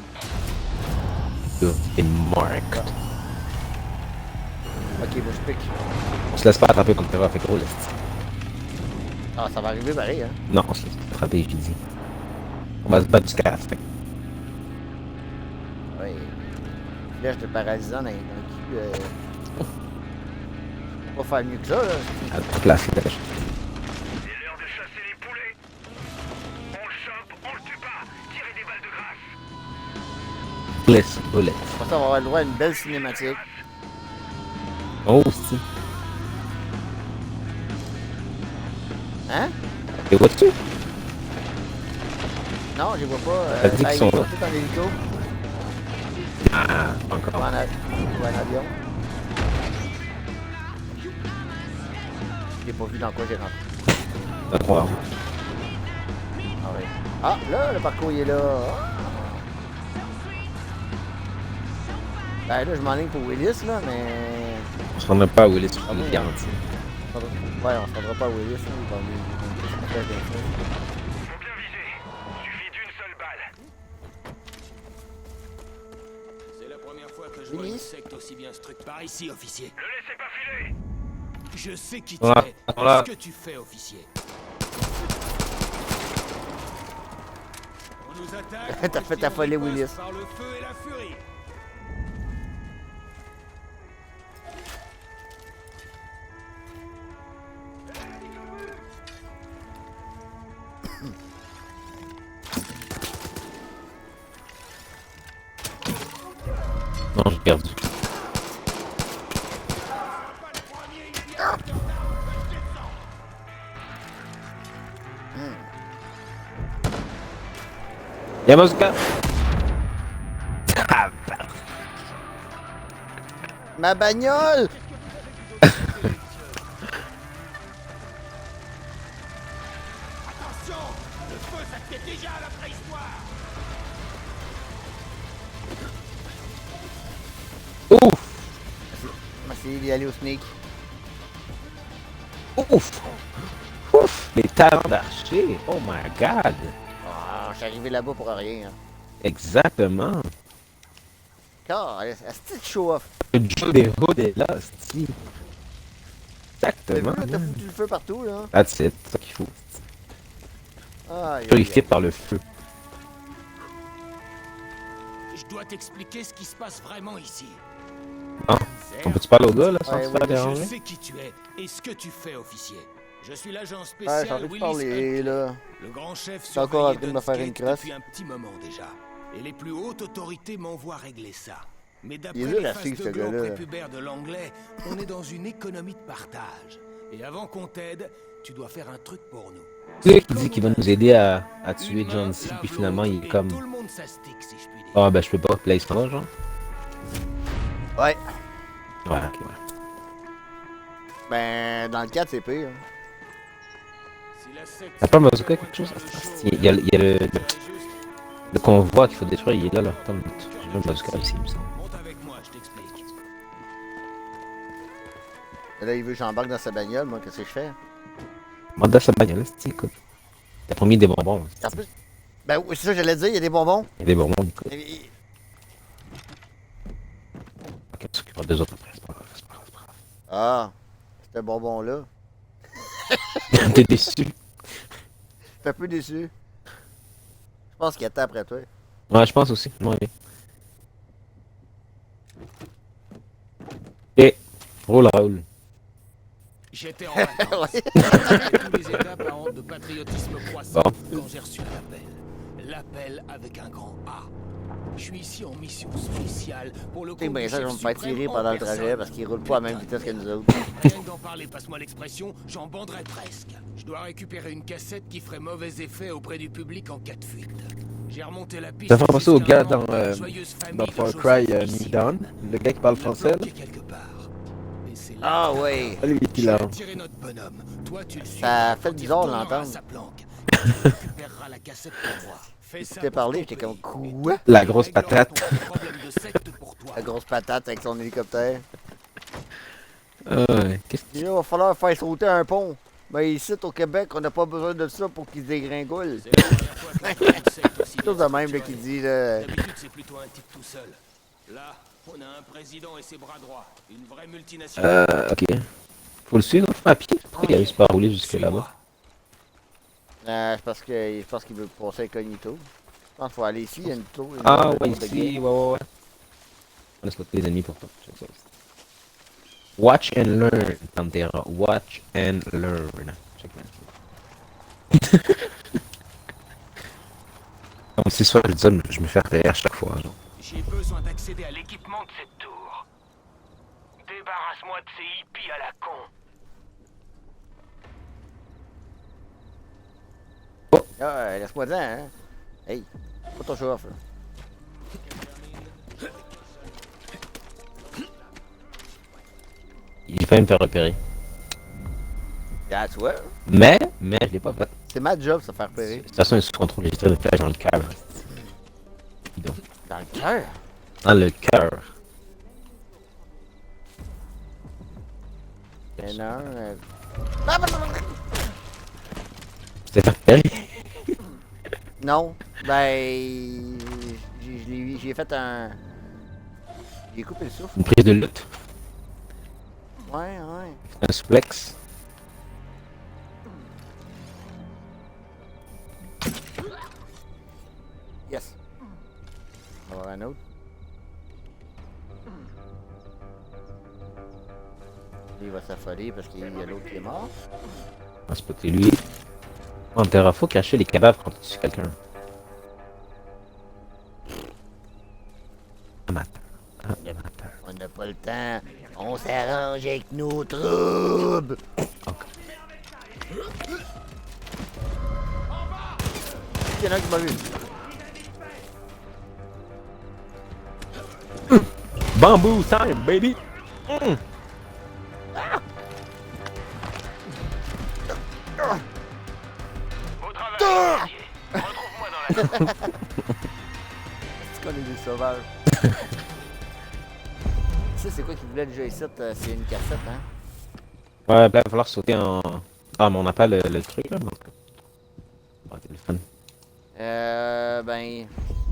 Speaker 2: In marked.
Speaker 1: Ok, moi je pique.
Speaker 2: On se laisse pas attraper comme terreur, fait gros là.
Speaker 1: Ah, ça va arriver pareil, hein.
Speaker 2: Non, on se laisse pas attraper, je dis. On va se battre jusqu'à la fin.
Speaker 1: Ouais. Flèche de paralysant dans le cul. On va faire mieux que ça, là.
Speaker 2: Attrape la flèche.
Speaker 4: C'est l'heure de chasser les poulets. On le chope, on le tue pas. Tirez des balles de grâce.
Speaker 2: Bless bullet.
Speaker 1: Pour ça, on va avoir le droit à une belle cinématique.
Speaker 2: Oh, si.
Speaker 1: Hein?
Speaker 2: Et vois-tu?
Speaker 1: Non, je les vois pas.
Speaker 2: T'as dit qu'ils sont là.
Speaker 1: tous en hélico.
Speaker 2: Ah, encore.
Speaker 1: Ou en avion. Je l'ai pas vu dans quoi j'ai rentré.
Speaker 2: À croire.
Speaker 1: Ah ouais. Ah, là, le parcours il est là. Ah. Ben là, je m'enligne pour Willis, là, mais...
Speaker 2: On se rendra pas à Willis, je le garantis.
Speaker 1: Ouais, on se rendra pas à Willis, là. Il va nous...
Speaker 4: Faut bien viser. Suffit d'une seule balle.
Speaker 10: C'est la première fois que je vois une secte aussi bien structurée par ici, officier.
Speaker 4: Le laissez pas filer.
Speaker 10: Je sais qui tu
Speaker 2: Voilà,
Speaker 10: es.
Speaker 2: voilà.
Speaker 10: Ce que tu fais, officier. On nous attaque.
Speaker 1: T'as fait affoler Willis.
Speaker 10: Par le feu et la furie.
Speaker 2: Non, j'ai perdu. Yamosuka!
Speaker 1: Ma bagnole!
Speaker 10: Attention, le feu, ça te fait déjà à la préhistoire.
Speaker 2: Ouf!
Speaker 1: On va essayer d'y aller au sneak.
Speaker 2: Ouf! Ouf! Les talents d'archer! Oh my god!
Speaker 1: Ah, je suis arrivé là-bas pour rien. Hein.
Speaker 2: Exactement!
Speaker 1: Car, c'est de show-off.
Speaker 2: Le jeu des hoods est là, c'est
Speaker 1: T'as
Speaker 2: exactement.
Speaker 1: vu, là, t'as
Speaker 2: man.
Speaker 1: foutu le feu partout, là.
Speaker 2: That's it, c'est ça qu'il faut.
Speaker 1: Ah,
Speaker 2: Purifié par le feu.
Speaker 10: Je dois t'expliquer ce qui se passe vraiment ici.
Speaker 2: Ah, on peut-tu parler au gars là sans
Speaker 1: Ouais,
Speaker 2: se
Speaker 1: ouais,
Speaker 2: faire
Speaker 10: Je
Speaker 2: déranger?
Speaker 10: sais qui tu es et ce que tu fais, officier. Je suis l'agent
Speaker 1: Ouais, j'ai
Speaker 10: spécial
Speaker 1: envie de
Speaker 10: Willis
Speaker 1: parler,
Speaker 10: Huntley,
Speaker 1: là.
Speaker 10: le grand chef
Speaker 1: C'est encore en
Speaker 10: surveillé
Speaker 1: train de me faire une
Speaker 10: d'Unsgate
Speaker 1: crasse.
Speaker 10: depuis un petit moment déjà. Et les plus hautes autorités m'envoient régler ça. Mais d'après
Speaker 1: Il est
Speaker 10: les
Speaker 1: là, la
Speaker 10: faces
Speaker 1: fille,
Speaker 10: de
Speaker 1: ce
Speaker 10: gland
Speaker 1: gars-là.
Speaker 10: prépubères de l'anglais, on est dans une économie de partage. Et avant qu'on t'aide, tu dois faire un truc pour nous.
Speaker 2: C'est lui qui dit qu'il va nous aider à tuer John C. Puis finalement il est comme.
Speaker 10: Tout le monde s'astique, si je puis dire.
Speaker 2: Ah ben je peux pas, là il s'en va genre.
Speaker 1: Ouais.
Speaker 2: Ouais, ok, ouais.
Speaker 1: Ben, dans le 4, c'est pire. Hein.
Speaker 10: Si la secte
Speaker 2: T'as pas Mazuka quelque chose? Il y a le convoi qu'il faut détruire, il est là, là. Attends une minute. un bazooka ici, il me semble.
Speaker 10: Monte avec moi, je t'explique.
Speaker 1: Et là, il veut que j'embarque dans sa bagnole, moi, qu'est-ce que je fais?
Speaker 2: Monte dans sa bagnole, c'est écoute. T'as promis des bonbons.
Speaker 1: En plus, ben oui, c'est ça que j'allais dire, il y a des bonbons.
Speaker 2: Il y a des bonbons, écoute.
Speaker 1: Et-
Speaker 2: Ok, on s'occupera des autres après, c'est pas grave, c'est pas grave, c'est pas grave.
Speaker 1: Ah, c'est un bonbon-là.
Speaker 2: T'es déçu?
Speaker 1: Je suis un peu déçu. Je pense qu'il attend après toi.
Speaker 2: Ouais, je pense aussi. Ouais. Et roule, Raoul.
Speaker 10: J'étais en vacances.
Speaker 1: Ouais.
Speaker 10: Tous les étapes à honte de patriotisme croissant
Speaker 2: Bon.
Speaker 10: quand j'ai reçu l'appel. L'appel avec un grand A. Je suis ici en mission spéciale pour le
Speaker 1: Tu sais,
Speaker 10: compte
Speaker 1: ben
Speaker 10: du
Speaker 1: ça, je
Speaker 10: chef
Speaker 1: vais me faire
Speaker 10: suprême
Speaker 1: tirer
Speaker 10: en
Speaker 1: pendant le trajet
Speaker 10: personne.
Speaker 1: parce qu'il roule pas à la même vitesse que nous autres.
Speaker 10: Rien que d'en parler, passe-moi l'expression, j'en banderais presque. Je dois récupérer une cassette qui ferait mauvais effet auprès du public en cas de fuite. J'ai remonté la piste.
Speaker 9: Ça fait penser au
Speaker 10: jusqu'à
Speaker 9: gars
Speaker 10: un
Speaker 9: dans,
Speaker 10: membre de la joyeuse famille
Speaker 9: dans
Speaker 10: de
Speaker 9: Far
Speaker 10: Joseph
Speaker 9: Cry
Speaker 10: Macy.
Speaker 9: New Dawn, le gars qui parle français. Là.
Speaker 10: Planqué quelque part. Et c'est là
Speaker 1: Ah
Speaker 10: que-
Speaker 1: ouais.
Speaker 9: Ah, lui, il est
Speaker 10: Je vais
Speaker 9: hilarant.
Speaker 10: tirer notre bonhomme. Toi, tu le suis.
Speaker 1: Ça fait
Speaker 10: Quand il
Speaker 1: bizarre de
Speaker 10: retournera à
Speaker 1: l'entendre.
Speaker 10: sa planque, tu récupéreras la cassette pour moi. Fais ça
Speaker 1: t'ai
Speaker 10: pour
Speaker 1: parlé,
Speaker 10: ton
Speaker 1: j'étais comme,
Speaker 10: pays. Et
Speaker 1: quoi?
Speaker 2: La grosse
Speaker 10: réglera
Speaker 2: patate.
Speaker 10: ton problème de secte pour toi.
Speaker 1: La grosse patate avec son hélicoptère.
Speaker 2: Qu'est-ce que
Speaker 1: Il dit, il va falloir faire sauter un pont. Mais ici, au Québec, on n'a pas besoin de ça pour qu'il se dégringole.
Speaker 10: C'est la première fois que je fais une secte aussi
Speaker 1: Chose de
Speaker 10: bien
Speaker 1: même là, qui dit là.
Speaker 10: D'habitude, c'est plutôt un type tout seul. Là, on a un président et ses bras droits. Une vraie multinationale.
Speaker 2: Ok. Faut le suivre à pied. Pourquoi il arrive pas à rouler jusque là-bas?
Speaker 1: C'est parce que je pense qu'il veut passer incognito. Je pense qu'il faut aller ici, il y a une tour. une
Speaker 2: Ah,
Speaker 1: tour
Speaker 2: ouais,
Speaker 1: de
Speaker 2: ici,
Speaker 1: guet.
Speaker 2: ouais. On a spoté les ennemis pour toi. Check ça. Watch and learn, Pantera. Watch and learn. Check that. Comme c'est ça, je dis ça, je me fais rire à chaque fois. Genre.
Speaker 10: J'ai besoin d'accéder à l'équipe.
Speaker 4: L'équipement de cette tour. Débarrasse-moi de ces hippies à la con.
Speaker 1: Ah, laisse-moi dire, hein. Hey, pas ton show-off, là.
Speaker 2: Il fait me faire repérer.
Speaker 1: Ah, tu vois,
Speaker 2: Mais je l'ai pas fait.
Speaker 1: c'est ma job, ça faire
Speaker 2: De
Speaker 1: repérer.
Speaker 2: toute façon, il est sous contrôle, j'ai tiré de flèche dans le cœur. Donc,
Speaker 1: Dans le cœur.
Speaker 2: dans le cœur.
Speaker 1: Mais non.
Speaker 2: C'était fait repérer.
Speaker 1: Non. Ben. J'ai fait un. J'ai coupé le souffle.
Speaker 2: Une prise de lutte.
Speaker 1: Ouais.
Speaker 2: Un suplex.
Speaker 1: Yes. On va avoir un autre. Lui, il va s'affoler parce qu'il y a l'autre qui est mort.
Speaker 2: On va spotter lui. Pantera, faut cacher les cadavres quand tu tues quelqu'un. Amateur. Amateur.
Speaker 1: On n'a pas le temps. On s'arrange avec nos troubles.
Speaker 2: Ok.
Speaker 1: Il y en a un qui m'a vu.
Speaker 2: Bamboo time, baby!
Speaker 4: Au travail, officier. Retrouve-moi dans la...
Speaker 1: C'est qu'on est des sauvages. Ça, c'est quoi qui voulait déjà ici? C'est une cassette, hein?
Speaker 2: Ouais, ben, il va falloir sauter en. Ah, mais on n'a pas le truc là, donc. Ah, téléphone.
Speaker 1: Ben.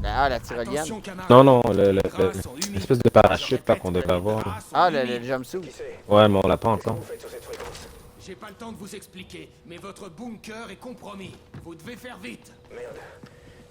Speaker 1: Ah, la tyrolienne.
Speaker 10: Attention, camarades.
Speaker 2: Non,
Speaker 10: Grâce aux humides,
Speaker 2: l'espèce de parachute là qu'on devait avoir. Là.
Speaker 1: Ah, le jumpsuit.
Speaker 2: Ouais, mais on l'a pas encore.
Speaker 10: J'ai pas le temps de vous expliquer, mais votre bunker est compromis. Vous devez faire vite.
Speaker 3: Merde.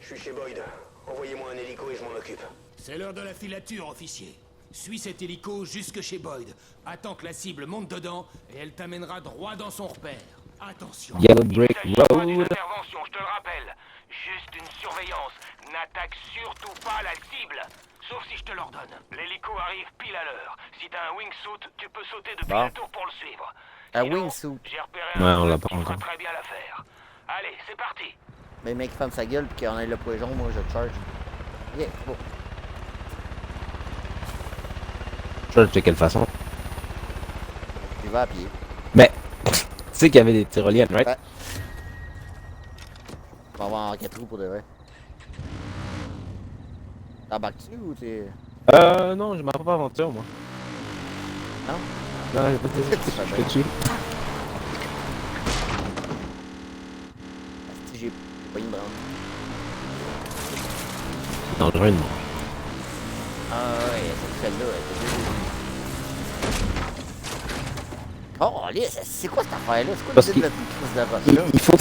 Speaker 3: Je suis chez Boyd. Envoyez-moi un hélico et je m'en occupe.
Speaker 10: C'est l'heure de la filature, officier. Suis cet hélico jusque chez Boyd. Attends que la cible monte dedans et elle t'amènera droit dans son repère. Attention.
Speaker 2: Yellow Brick
Speaker 4: Il s'agit pas d'une
Speaker 2: Road.
Speaker 4: intervention, je te le rappelle. Juste une surveillance. N'attaque surtout pas la cible. Sauf si je te l'ordonne. L'hélico arrive pile à l'heure. Si t'as un wingsuit, tu peux sauter depuis
Speaker 1: Bon.
Speaker 4: la tour pour le suivre.
Speaker 1: Un
Speaker 4: Sinon,
Speaker 1: wingsuit.
Speaker 4: J'ai repéré
Speaker 2: Ouais, on
Speaker 4: un
Speaker 2: l'a
Speaker 4: truc
Speaker 2: pas
Speaker 4: qui fera
Speaker 2: encore.
Speaker 4: très bien l'affaire. Allez, c'est parti.
Speaker 1: Mais le mec qui ferme sa gueule puis qu'on ait le poison, moi je charge. Yeah, bon.
Speaker 2: Je sais de quelle façon.
Speaker 1: Il va à pied.
Speaker 2: Mais, tu sais qu'il y avait des tyroliennes, right?
Speaker 1: Ouais. On va avoir en 4 roues pour de vrai. T'embarques-tu ou t'es.
Speaker 2: Non, je m'en vais pas aventure, moi.
Speaker 1: Non?
Speaker 2: Non, je te tue.
Speaker 1: Si j'ai pas une branche.
Speaker 2: C'est dangereux de moi.
Speaker 1: Ah ouais, c'est celle-là. Oh, allez, c'est quoi cette affaire-là? C'est quoi
Speaker 2: Parce
Speaker 1: l'idée de la prise de roche-là?
Speaker 2: Il faut...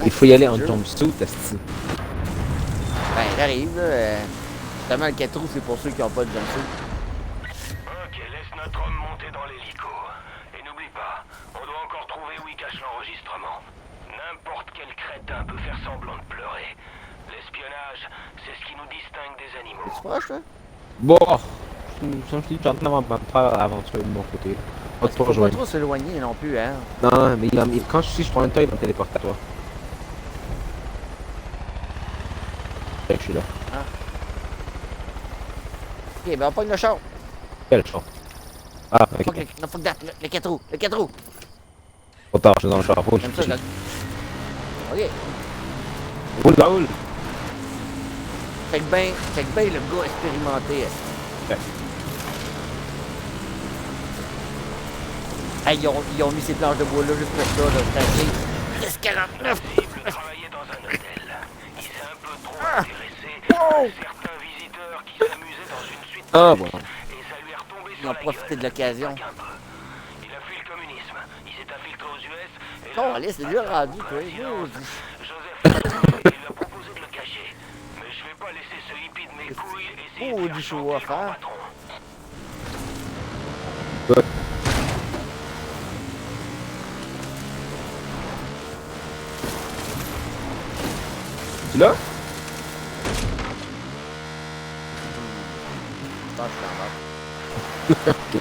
Speaker 2: il faut y aller en jumpsuit, esti.
Speaker 1: Ben, j'arrive, là. Justement, le 4 roues, c'est pour ceux qui n'ont pas de jumpsuit.
Speaker 4: Ok, laisse notre homme monter dans l'hélico. Et n'oublie pas, on doit encore trouver où il cache l'enregistrement. N'importe quel crétin peut faire semblant de pleurer. L'espionnage, c'est ce qui nous distingue des animaux.
Speaker 1: Es-tu proche, là?
Speaker 2: Bon, je suis en train de faire l'aventure de mon côté. Pas
Speaker 1: Faut
Speaker 2: trop
Speaker 1: pas
Speaker 2: rejoindre.
Speaker 1: trop s'éloigner non plus, hein.
Speaker 2: Non, mais quand je suis sur un tas, il va me téléporter à toi. Fait que je suis là.
Speaker 1: Ah. Ok, ben on pogne le char.
Speaker 2: Quel char? Ah, ok.
Speaker 1: Fuck non, fuck that, le 4 roues, le 4 roues.
Speaker 2: Trop tard, je suis dans le char. Roule,
Speaker 1: Comme ça, ok.
Speaker 2: roule.
Speaker 1: Check bien le gars expérimenté.
Speaker 2: Ouais.
Speaker 1: Hey, ils ont mis ces planches de bois là juste pour ça, là. C'est 49.
Speaker 4: Il travaillait dans un hôtel. Il s'est un peu trop intéressé à certains visiteurs qui s'amusaient dans une suite de
Speaker 2: Ah,
Speaker 4: luxe,
Speaker 2: bon.
Speaker 4: et ça lui est retombé
Speaker 1: Ils
Speaker 4: sur
Speaker 1: ont
Speaker 4: la
Speaker 1: profité
Speaker 4: gueule.
Speaker 1: de l'occasion.
Speaker 4: Pas qu'un peu. Il a fui le communisme. Il s'est infiltré aux US. Et
Speaker 1: Oh,
Speaker 4: là,
Speaker 1: allez, c'est déjà rendu, toi.
Speaker 4: Joseph l'a trouvé et lui a proposé de le cacher. Mais je vais pas laisser ce hippie de mes couilles essayer de
Speaker 1: Oh,
Speaker 4: faire
Speaker 1: du show
Speaker 4: chanter
Speaker 1: off,
Speaker 4: le grand
Speaker 1: hein.
Speaker 4: patron.
Speaker 2: Tu là?
Speaker 1: Je pense que je suis en bas.
Speaker 2: Ok.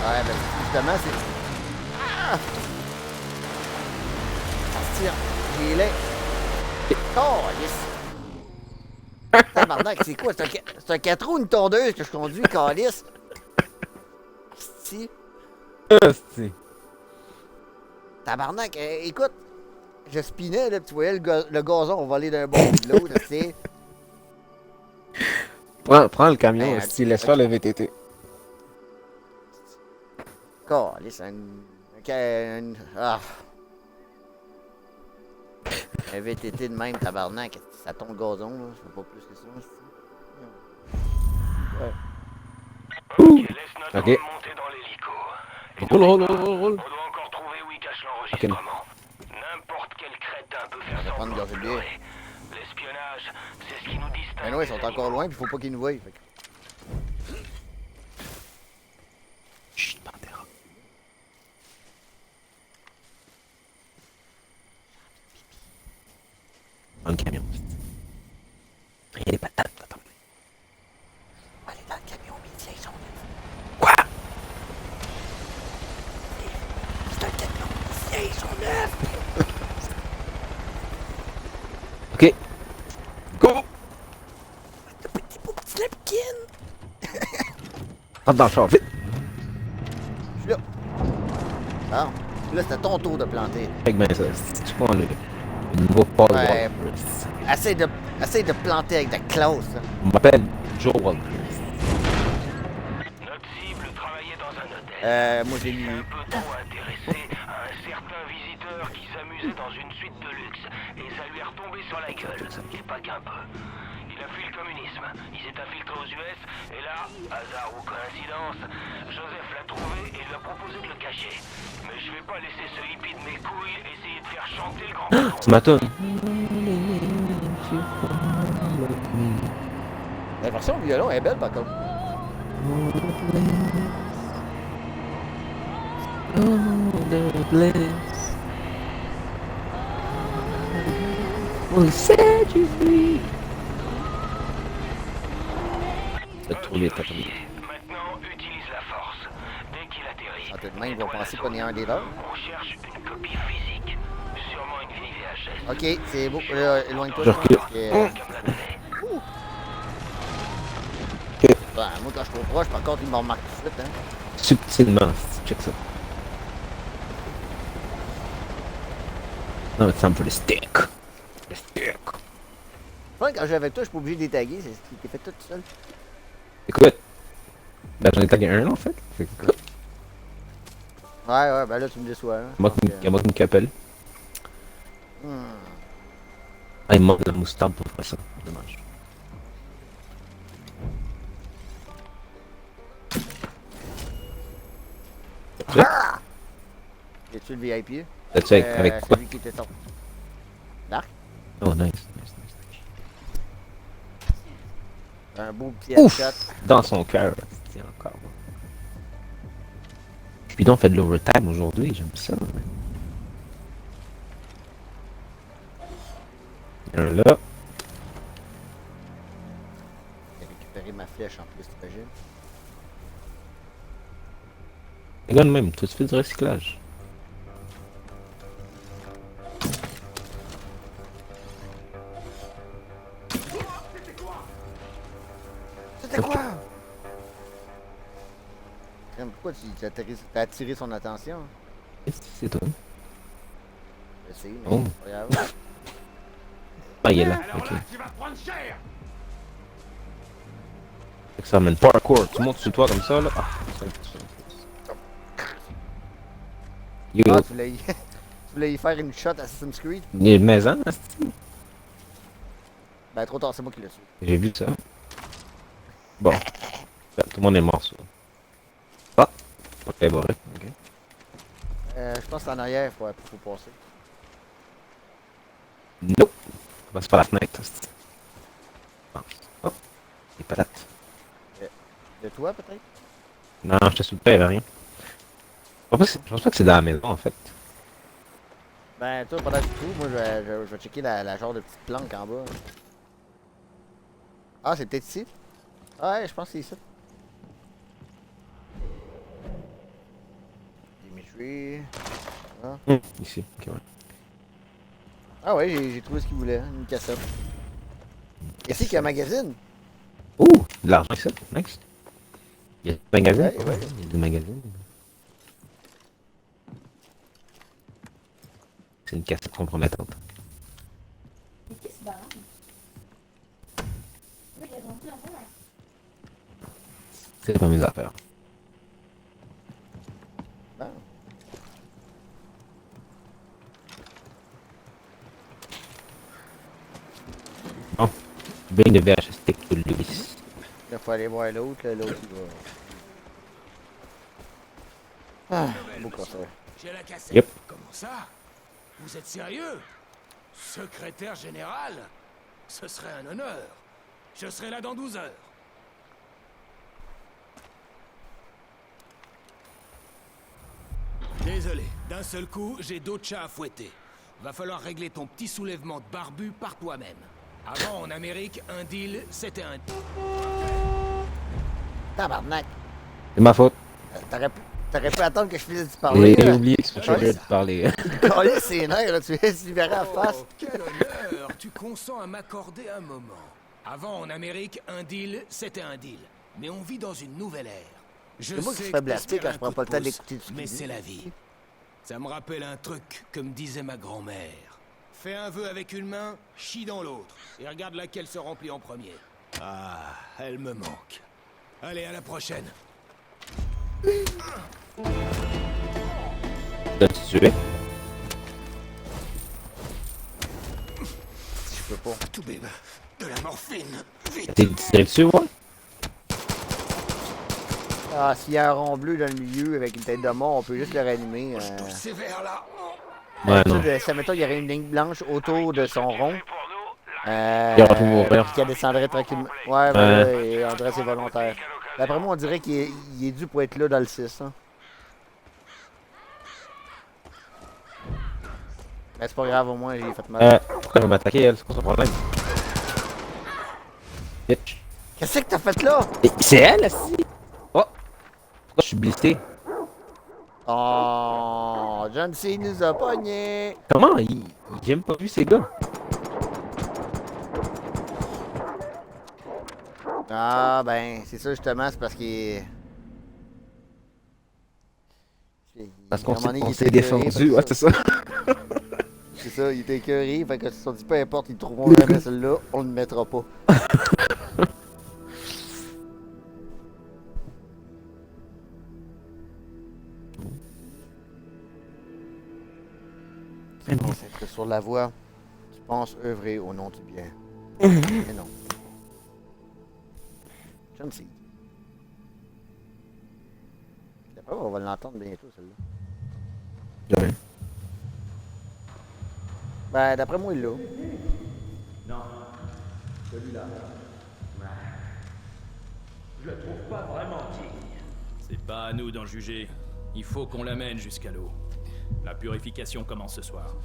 Speaker 1: Ouais, ben justement, c'est. Ah! Tiens, j'ai l'air. Oh, yes! Tabarnak, c'est quoi? C'est un 4 roues, une tondeuse que je conduis, calice? Si.
Speaker 2: Si.
Speaker 1: Tabarnak, écoute, je spinais, là, pis tu voyais le gazon voler d'un bord et de l'autre, c'est.
Speaker 2: Prends le camion,
Speaker 1: Ben,
Speaker 2: si laisse faire le VTT.
Speaker 1: Calice, ah. Un VTT de même, tabarnak, ça tombe le gazon, là, je fais pas plus que ça. Ouais.
Speaker 4: Ok, laisse notre
Speaker 2: Ok.
Speaker 4: homme monter dans l'hélico. Et
Speaker 2: Roule.
Speaker 4: on doit encore trouver où il cache l'enregistrement. N'importe quel crétin peut faire
Speaker 1: va prendre
Speaker 4: semblant de
Speaker 1: le
Speaker 4: pleurer. L'espionnage, c'est ce qui nous distingue.
Speaker 1: Ben ouais, ils
Speaker 4: des
Speaker 1: sont encore
Speaker 4: animaux.
Speaker 1: loin, pis faut pas qu'ils nous voient. Fait que...
Speaker 2: Chut, Pantera. Prends le camion. Il y a des patates, attends.
Speaker 1: Allez dans le camion, mais tiens, ils sont neufs.
Speaker 2: Quoi?
Speaker 1: C'est un camion, tiens, ils sont neufs.
Speaker 2: Ok. Go!
Speaker 1: Le petit beau petit Lepkin.
Speaker 2: Rentre dans le char, vite!
Speaker 1: Je suis là. Bon, là, c'était ton tour de planter.
Speaker 2: Fait que ben ça, si tu prends le nouveau Paul
Speaker 1: Ouais.
Speaker 2: Walker.
Speaker 1: Essaye de planter avec de la classe. Hein.
Speaker 2: On m'appelle Joe Walker.
Speaker 4: Notre cible travaillait dans un hôtel.
Speaker 1: Moi, j'ai
Speaker 4: Il s'est
Speaker 1: lu.
Speaker 4: un peu trop intéressé à un certain visiteur qui s'amusait dans une suite de luxe. Et ça lui est retombé sur la gueule. Et pas qu'un peu. Il a fui le communisme. Il s'est infiltré aux US. Et là, hasard ou coïncidence, Joseph l'a trouvé et lui a proposé de le cacher. Mais je vais pas laisser ce hippie de mes couilles essayer de faire chanter le grand patron.
Speaker 2: C'est ma toune.
Speaker 1: La version violon est belle, par contre.
Speaker 2: On set you free. T'as trouvé, t'as trouvé.
Speaker 4: Maintenant, utilise la force. Dès qu'il atterrit,
Speaker 1: Ah, tout de même, ils vont penser qu'on est un des leurs.
Speaker 4: on cherche une copie physique. Sûrement une vieille VHS.
Speaker 1: Ok, c'est beau. Éloigne-toi.
Speaker 2: Je recule.
Speaker 1: parce que, ben, moi, quand je suis trop proche, par contre, ils me remarquent tout de suite. Hein.
Speaker 2: Subtilement, check ça. Non, it's time for the stick. The stick.
Speaker 1: Ouais, quand je joue avec toi, je suis pas obligé de les taguer, t'es fait tout seul.
Speaker 2: Écoute. Ben, j'en ai tagué un, en fait.
Speaker 1: Ouais, ben là, tu me déçois. Hein.
Speaker 2: Il y a moi qui me capelle. Ah, il manque de la moutarde pour faire ça. Dommage.
Speaker 1: Ah! Es-tu le VIP?
Speaker 2: That's it, avec quoi?
Speaker 1: Celui qui était ton. Dark?
Speaker 2: Oh, nice.
Speaker 1: Un beau petit
Speaker 2: Ouf!
Speaker 1: headshot.
Speaker 2: Dans son cœur. C'est encore. Puis donc, on fait de l'overtime aujourd'hui, j'aime ça. Un là.
Speaker 1: J'ai récupéré ma flèche en plus, t'imagines?
Speaker 2: Regarde même, toi tu fais du recyclage.
Speaker 1: C'était quoi? Pourquoi t'as attiré son attention?
Speaker 2: C'est toi.
Speaker 1: Je sais, mais
Speaker 2: Oh.
Speaker 1: c'est pas grave.
Speaker 2: Ah, il est là,
Speaker 3: Alors
Speaker 2: ok.
Speaker 3: là, tu vas prendre cher.
Speaker 2: Fait que ça amène parkour, tu montes sur toi comme ça là. Ah, Yo,
Speaker 1: Ah, tu voulais y faire une shot à Assassin's Creed?
Speaker 2: il y a une maison, là,
Speaker 1: Ben trop tard, c'est moi qui l'ai tué.
Speaker 2: j'ai vu ça. Bon. Tout le monde est mort, ça. Ah! Ok, bon, ok.
Speaker 1: Je pense qu'en arrière, faut passer.
Speaker 2: Nope! On passe par la fenêtre. Oh, il est palate.
Speaker 1: De toi, peut-être?
Speaker 2: Non, je te soupe pas, il y avait rien. Je pense pas que c'est dans la maison, en fait.
Speaker 1: Ben, toi, pendant que tu trouves, moi, je vais checker la genre de petite planque en bas. Ah, c'est peut-être ici? Ouais, je pense que c'est ici. Dimitri. Ah,
Speaker 2: Ici, ok, ouais.
Speaker 1: ah ouais, j'ai trouvé ce qu'il voulait, une cassette. Ici, qu'il y a un magazine.
Speaker 2: Ouh! De l'argent, ça, nice. Il y a des magazines?
Speaker 1: Ouais, ouais.
Speaker 2: Il y a des magazines. C'est une cassette compromettante. C'est pas mes affaires.
Speaker 1: Bon.
Speaker 2: Bon. Bring the VHS stick to Louis.
Speaker 1: Il faut aller voir l'autre, là, l'autre il va. Ah, beau concert.
Speaker 10: J'ai la cassette.
Speaker 2: Yep.
Speaker 10: Comment ça? Vous êtes sérieux? Secrétaire général? Ce serait un honneur. Je serai là dans 12 heures. Désolé, d'un seul coup, j'ai d'autres chats à fouetter. Va falloir régler ton petit soulèvement de barbu par toi-même. Avant, en Amérique, un deal, c'était un...
Speaker 1: Tabarnak.
Speaker 2: C'est ma faute.
Speaker 1: T'aurais pu attendre que je finisse de parler.
Speaker 2: J'ai
Speaker 1: là.
Speaker 2: oublié que je
Speaker 1: Ouais.
Speaker 2: de parler.
Speaker 1: Coller ses nerfs, là, tu viens de se libérer à la face.
Speaker 10: Oh, quel honneur! Tu consens à m'accorder un moment. Avant, en Amérique, un deal, c'était un deal. Mais on vit dans une nouvelle ère. Je
Speaker 1: C'est moi qui
Speaker 10: sais
Speaker 1: se fais
Speaker 10: que
Speaker 1: blaster quand je prends pas le temps
Speaker 10: pouce,
Speaker 1: d'écouter ce qu'il
Speaker 10: mais
Speaker 1: dit.
Speaker 10: c'est la vie. Ça me rappelle un truc que me disait ma grand-mère. Fais un vœu avec une main, chie dans l'autre. Et regarde laquelle se remplit en premier. Ah, elle me manque. Allez, à la prochaine.
Speaker 2: T'as-tu tué?
Speaker 1: Je peux pas.
Speaker 10: Tout bébé, de la morphine. Vite.
Speaker 2: T'es tiré dessus, ouais?
Speaker 1: Ah, s'il y a un rond bleu dans le milieu avec une tête de mort, on peut juste le réanimer.
Speaker 10: Sévère là.
Speaker 2: Ouais, non.
Speaker 1: Ça, mettons, il y aurait une ligne blanche autour de son rond.
Speaker 2: Il aurait pu mourir.
Speaker 1: Puis qu'elle descendrait tranquillement. Ouais, ben là, et André, c'est volontaire. D'après moi, on dirait qu'il est dû pour être là dans le 6. Hein. Mais c'est pas grave, au moins, j'ai fait mal.
Speaker 2: Pourquoi elle va m'attaquer, elle? C'est quoi son problème? Bitch.
Speaker 1: Qu'est-ce que t'as fait là?
Speaker 2: Et c'est elle, aussi? Oh! Pourquoi je suis blessé?
Speaker 1: Oh, John C. nous a pogné.
Speaker 2: Comment? J'ai même pas vu ces gars.
Speaker 1: Ah, ben, c'est ça justement, c'est parce qu'il.
Speaker 2: Parce qu'on
Speaker 1: à un moment donné, il
Speaker 2: s'est
Speaker 1: était écœuré,
Speaker 2: défendu, ouais, c'est ça.
Speaker 1: C'est ça. Il était écœuré. Fait que ils se sont dit, peu importe, ils trouveront jamais celle-là, on le mettra pas. C'est bon, c'est que sur la voie, tu penses œuvrer au nom du bien. Mais non. John Seed. D'après moi, on va l'entendre bientôt, celle-là.
Speaker 2: Ouais.
Speaker 1: Ben, d'après moi, il l'a.
Speaker 11: Non. Celui-là. Je le trouve pas vraiment digne.
Speaker 12: C'est pas à nous d'en juger. Il faut qu'on l'amène jusqu'à l'eau. La purification commence ce soir.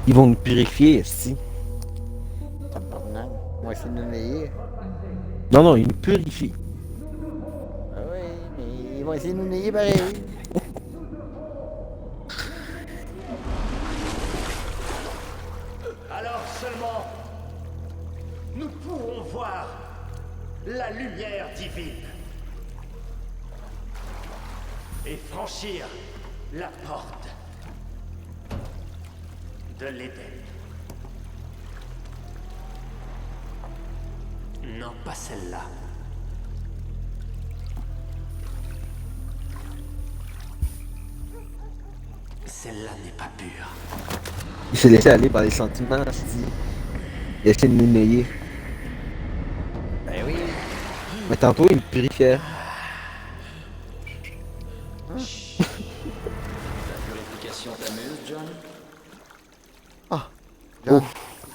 Speaker 2: Ils vont nous purifier, si.
Speaker 1: Tabarnak. On va essayer de nous nailler.
Speaker 2: Non, non, ils nous purifient.
Speaker 1: Ah oui, mais ils vont essayer de nous nailler pareil.
Speaker 3: Alors seulement, nous pourrons voir la lumière divine et franchir la porte de l'Éden. Non, pas celle-là. Celle-là n'est pas pure.
Speaker 9: Il s'est laissé aller par les sentiments, si. Il a essayé de nous nailler.
Speaker 1: Ben oui.
Speaker 9: Mais tantôt, il me purifiait.
Speaker 11: La purification t'amuse, John?
Speaker 1: Ah, John.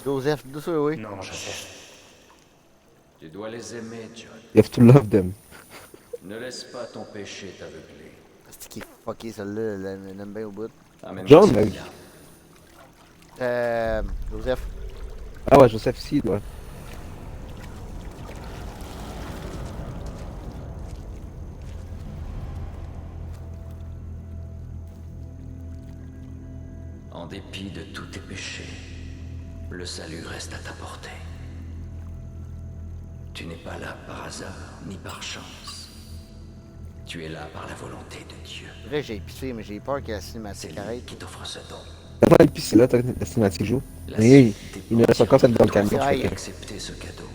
Speaker 1: Joseph, doucement, oui.
Speaker 11: Non, Joseph. Tu dois les aimer, John.
Speaker 9: You have to love them.
Speaker 11: Ne laisse pas ton péché t'aveugler.
Speaker 1: C'est qui est fucké celle-là, elle aime bien au bout.
Speaker 9: John,
Speaker 11: mais...
Speaker 1: Joseph.
Speaker 9: Ah ouais, Joseph Seed, ouais.
Speaker 11: En dépit de tous tes péchés, le salut reste à ta portée. Tu n'es pas là par hasard, ni par chance. Tu es là par la volonté de Dieu.
Speaker 1: Vrai, j'ai épicé, mais j'ai peur que la cinématique arrête.
Speaker 11: Qui t'offre ce don.
Speaker 9: T'as pas épicé là, t'as la cinématique joue. Mais il me reste encore celle dans le camion.
Speaker 1: Ouais,
Speaker 9: je fais que-
Speaker 11: Accepter ce cadeau.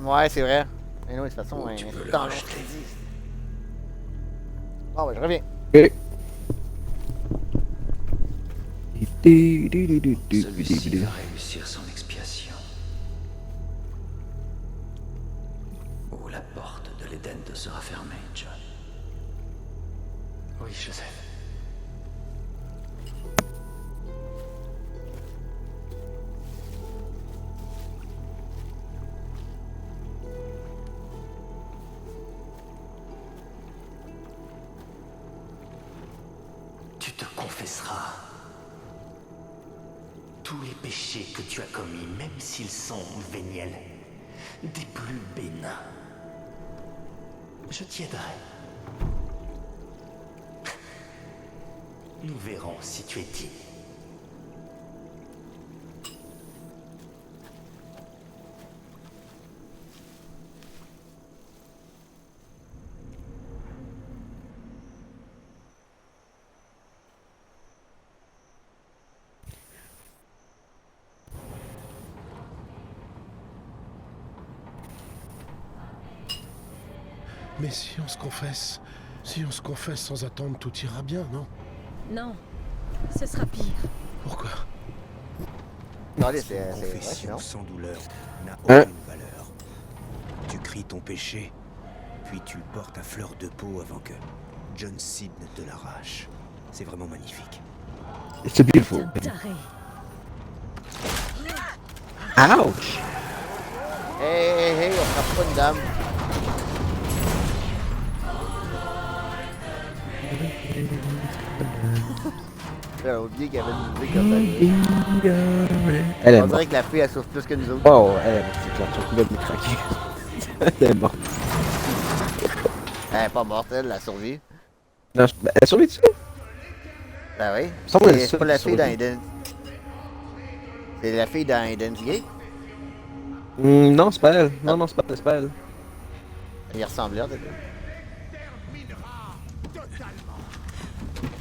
Speaker 1: Ouais, c'est vrai. Mais non, de toute façon,
Speaker 11: Tu peux le
Speaker 1: dans
Speaker 11: rejeter.
Speaker 1: Ah ouais, je reviens.
Speaker 9: Ok.
Speaker 11: Celui-ci va réussir son expiation. Ou la porte de l'Éden te sera fermée, John. Oui, Joseph. Tu te confesseras tous les péchés que tu as commis, même s'ils sont véniels, des plus bénins. Je t'y aiderai. Nous verrons si tu es digne.
Speaker 13: Mais si on se confesse sans attendre, tout ira bien, non?
Speaker 14: Non, ce sera pire.
Speaker 13: Pourquoi?
Speaker 1: Regardez,
Speaker 5: Une
Speaker 1: c'est
Speaker 5: confession
Speaker 1: vrai, non?
Speaker 5: sans douleur n'a
Speaker 9: Hein?
Speaker 5: aucune valeur. Tu cries ton péché, puis tu le portes à fleur de peau avant que John Seed ne te l'arrache. C'est vraiment magnifique.
Speaker 9: It's beautiful.
Speaker 14: Taré.
Speaker 9: Ouch!
Speaker 1: Hey, on frappe pas une dame. J'avais oublié qu'il y avait une musique comme ça.
Speaker 9: Elle est
Speaker 1: On dirait
Speaker 9: morte.
Speaker 1: que la fille, elle souffre plus que nous autres.
Speaker 9: Oh, elle est morte, c'est clair, tu peux me craquer. Elle est morte.
Speaker 1: Elle est pas morte, elle a survécu.
Speaker 9: Non, elle survit dessus?
Speaker 1: Ben oui.
Speaker 9: Ça me semble
Speaker 1: C'est pas la fille dans
Speaker 9: survécu.
Speaker 1: Eden. C'est la fille dans Eden's Gate.
Speaker 9: Non, c'est pas elle. Non, c'est pas elle.
Speaker 1: Il ressemblait, en tout cas.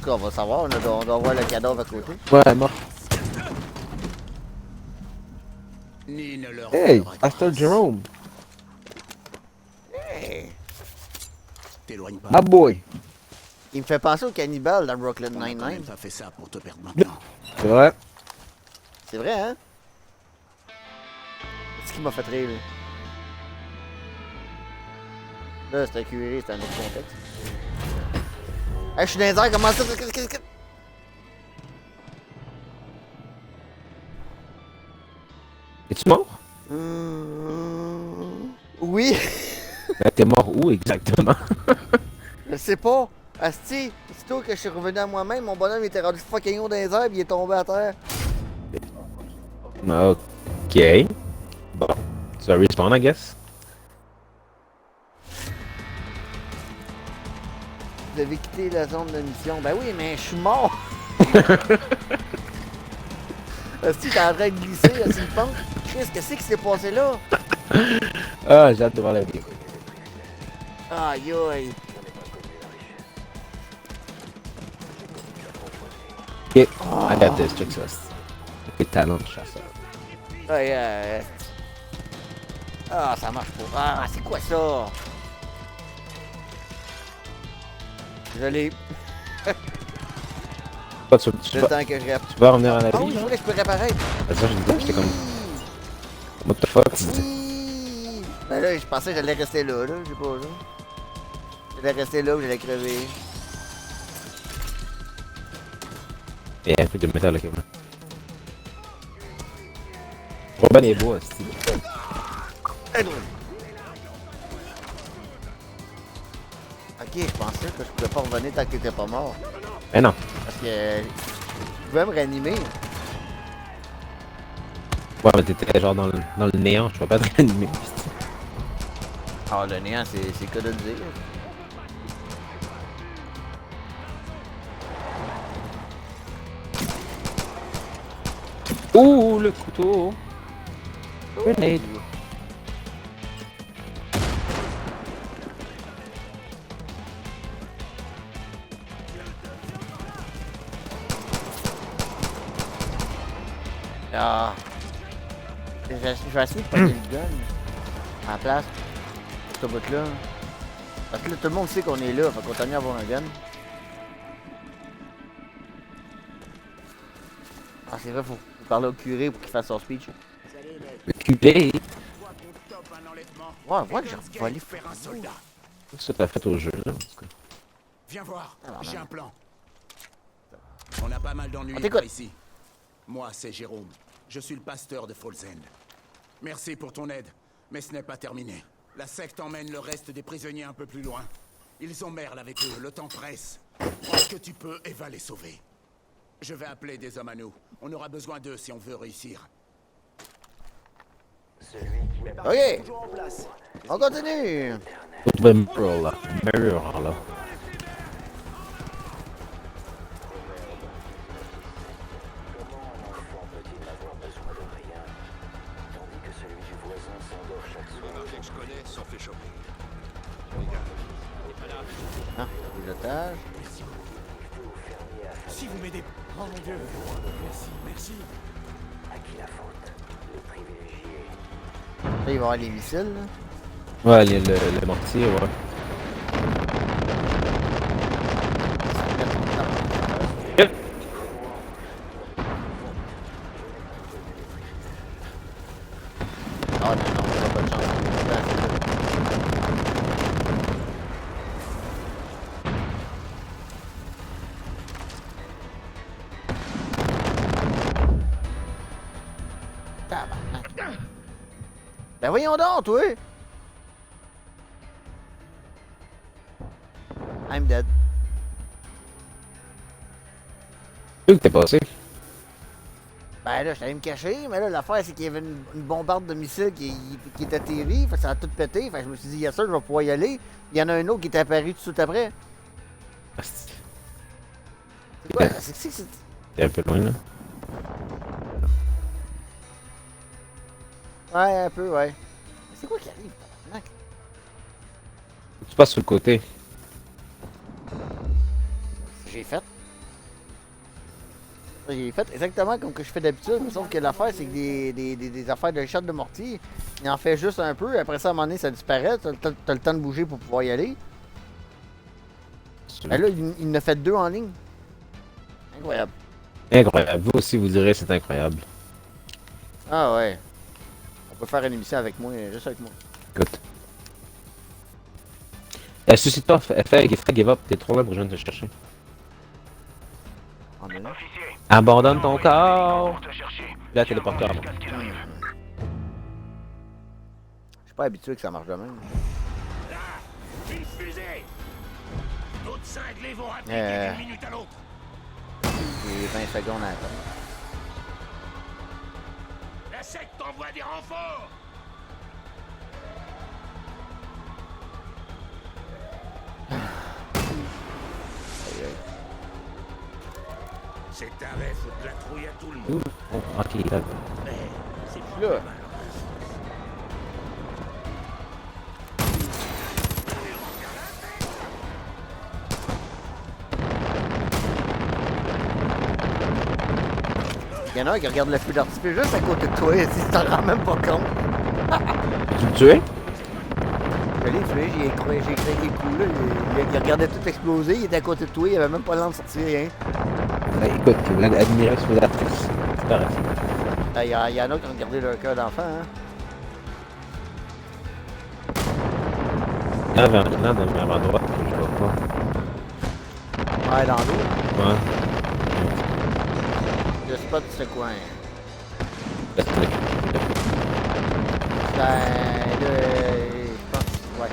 Speaker 1: tout cas, on va savoir. On doit voir le cadavre à côté.
Speaker 9: Ouais, mort.
Speaker 10: Ni ne leur
Speaker 9: Hey,
Speaker 10: fera
Speaker 9: Astor
Speaker 10: grâce.
Speaker 9: Jerome.
Speaker 1: Hey.
Speaker 10: T'éloigne pas.
Speaker 9: My boy.
Speaker 1: Il me fait penser au cannibale dans Brooklyn
Speaker 10: On a quand même
Speaker 1: Nine-Nine.
Speaker 10: pas fait ça pour te perdre maintenant.
Speaker 9: C'est vrai.
Speaker 1: C'est vrai, hein? C'est ce qui m'a fait rire, là. Là, c'est un QRI, c'est un autre contexte. Hey, je suis dans les airs, comment ça?
Speaker 2: Es-tu mort?
Speaker 1: Oui.
Speaker 2: Ben, t'es mort où exactement?
Speaker 1: Je sais pas. Asti, aussitôt que je suis revenu à moi-même, mon bonhomme était rendu fucking haut dans les airs et il est tombé à terre.
Speaker 2: Ok. Bon. Tu vas respawn, I guess?
Speaker 1: Vous avez quitté la zone de mission. Ben oui, mais je suis mort. Asti, t'es en train de glisser, là, tu le penses? Chris, qu'est-ce qui s'est passé là?
Speaker 2: Ah, j'ai hâte de voir la vidéo.
Speaker 1: Aïe aïe.
Speaker 2: Ok, I got this, check ça. Ok, talent de chasseur.
Speaker 1: Aïe. Ah, ça marche pas. Ah, c'est quoi ça? Je l'ai.
Speaker 2: Pas tu
Speaker 1: Le temps que je répare.
Speaker 2: vas revenir à la
Speaker 1: Ah
Speaker 2: vie?
Speaker 1: oui, c'est
Speaker 2: genre?
Speaker 1: vrai que je peux réparer.
Speaker 2: Ah, ça, je disais, j'étais comme. What the fuck?
Speaker 1: Ben là, je pensais que j'allais rester là, je sais pas, là. J'allais rester là ou j'allais crever.
Speaker 2: Il y a un peu de métal, ok, voilà. Robin est beau, c'est.
Speaker 1: Ok, je pensais que je pouvais pas revenir tant que t'étais pas mort.
Speaker 2: Mais non.
Speaker 1: Parce que je pouvais me réanimer.
Speaker 2: Ouais, mais t'étais genre dans le néant, je peux pas te réanimer.
Speaker 1: Ah, le néant, c'est que de le dire.
Speaker 2: Ouh, le couteau! Grenade!
Speaker 1: Ah. Je vais essayer de pogner le gun. À la place. Pour ce bout-là. Parce que là, tout le monde sait qu'on est là. Fait qu'on t'a mis à avoir un gun. Ah, c'est vrai, faut parler au curé pour qu'il fasse son speech.
Speaker 2: Le curé?
Speaker 1: Ouais, ouais, j'ai volé.
Speaker 10: Faire un soldat.
Speaker 2: Qu'est-ce que t'as fait au jeu, là, en tout cas?
Speaker 10: Viens voir,
Speaker 1: Alors,
Speaker 10: j'ai
Speaker 1: non.
Speaker 10: un plan. On a pas mal d'ennuis
Speaker 1: On t'écoute.
Speaker 10: par ici. Moi, c'est Jérôme. Je suis le pasteur de Falls End. Merci pour ton aide, mais ce n'est pas terminé. La secte emmène le reste des prisonniers un peu plus loin. Ils ont Merle avec eux, le temps presse. Prends ce que tu peux et va les sauver. Je vais appeler des hommes à nous. On aura besoin d'eux si on veut réussir.
Speaker 1: Ok. On continue.
Speaker 2: Faut trouver Mirror, là. Mirror, là.
Speaker 1: Ah, pilotage.
Speaker 5: Si vous m'aidez. Oh mon Dieu. Merci.
Speaker 11: À qui la faute? Le privilégié.
Speaker 1: Là, il va y avoir les missiles, là.
Speaker 2: Ouais, le mortier, ouais. Yep.
Speaker 1: Ah non, on n'a pas de chance. Tabarnak. Ben voyons donc, toi! I'm dead.
Speaker 2: Où que t'es passé?
Speaker 1: Ben là, j'étais allé me cacher, mais là, l'affaire, c'est qu'il y avait une bombarde de missiles qui est atterrie, fait que ça a tout pété, fait que je me suis dit, yes, ça, je vais pouvoir y aller. Il y en a un autre qui est apparu tout de suite après.
Speaker 2: Asti.
Speaker 1: C'est quoi? C'est...
Speaker 2: T'es un peu loin, là.
Speaker 1: Ouais, un peu, ouais. Mais c'est quoi qui arrive, tabarnak?
Speaker 2: Tu passes sur le côté.
Speaker 1: J'ai fait. J'ai fait exactement comme que je fais d'habitude, mais sauf que l'affaire, c'est que des affaires de shot de mortier, il en fait juste un peu, après ça, à un moment donné, ça disparaît, t'as le temps de bouger pour pouvoir y aller. Ben là, il en a fait 2 en ligne. Incroyable.
Speaker 2: Incroyable. Vous aussi, vous direz, c'est incroyable.
Speaker 1: Ah ouais. On peut faire une émission avec moi, juste avec moi.
Speaker 2: Écoute. Suscite pas, fais give up, t'es trop loin pour que je vienne te chercher. Abandonne ton corps! Là, téléporteur.
Speaker 1: Je suis pas habitué que ça marche de même.
Speaker 3: Là, une fusée! D'autres cinglés vont appliquer d'une minute à l'autre.
Speaker 1: J'ai 20 secondes à attendre.
Speaker 3: La secte envoie des renforts! Cet arrêt fout de la trouille à tout le monde.
Speaker 2: Ok, là.
Speaker 3: Mais c'est plus
Speaker 1: là. Il y en a un qui regarde le feu d'artifice juste à côté de toi, si tu t'en rends même pas compte.
Speaker 2: Tu me tuais?
Speaker 1: Je l'ai tué, j'ai craqué le coup là. Il regardait tout exploser, il était à côté de toi, il avait même pas le temps de sortir rien.
Speaker 2: Ben, écoute, tu voulais admirer ce feu d'artifice. C'est correct.
Speaker 1: Il y en a qui ont gardé leur cœur d'enfant, hein.
Speaker 2: Là, vers là, vers ma droite, je vois pas.
Speaker 1: Ouais, dans l'eau.
Speaker 2: Ouais.
Speaker 1: Je spot ce coin.
Speaker 2: Là, c'est là.
Speaker 1: Je pense, ouais.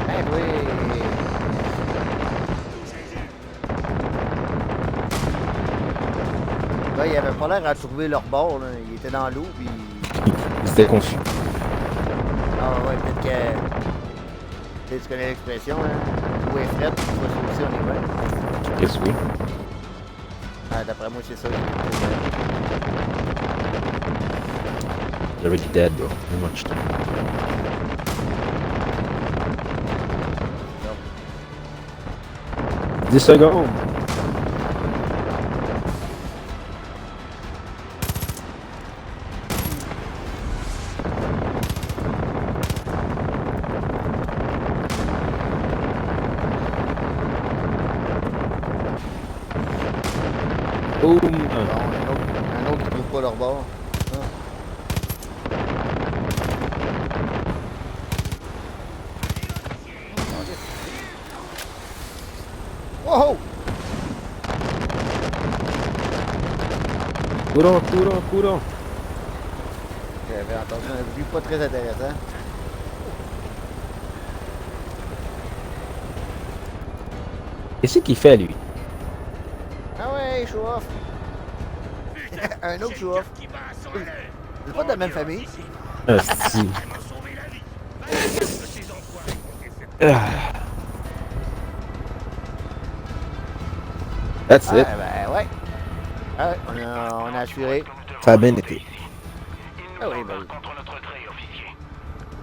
Speaker 1: Ben oui. Là, il avait pas l'air à trouver leur bord, là. Il était dans l'eau, puis...
Speaker 2: Ils étaient confus.
Speaker 1: Ah ouais, peut-être que... Tu connais l'expression, hein? L'eau est frette, puis toi aussi, on est bien.
Speaker 2: Qu'est-ce que oui?
Speaker 1: Ah, d'après moi, c'est ça.
Speaker 2: They're already dead, bro. How much time?
Speaker 1: No.
Speaker 2: 10 secondes! Boom!
Speaker 1: Bon, un autre qui trouve pas leur bord. Wow!
Speaker 2: Courons!
Speaker 1: J'avais entendu un bruit pas très intéressant.
Speaker 2: Qu'est-ce qu'il fait, lui?
Speaker 1: Ah ouais, show off! Un autre show off! C'est pas de la même famille?
Speaker 2: Ah, si. That's it.
Speaker 1: Ben ouais. Ah ouais, on a assuré.
Speaker 2: Ça a bien été.
Speaker 1: Ah oui, ben oui.
Speaker 4: Contre notre gré, officier.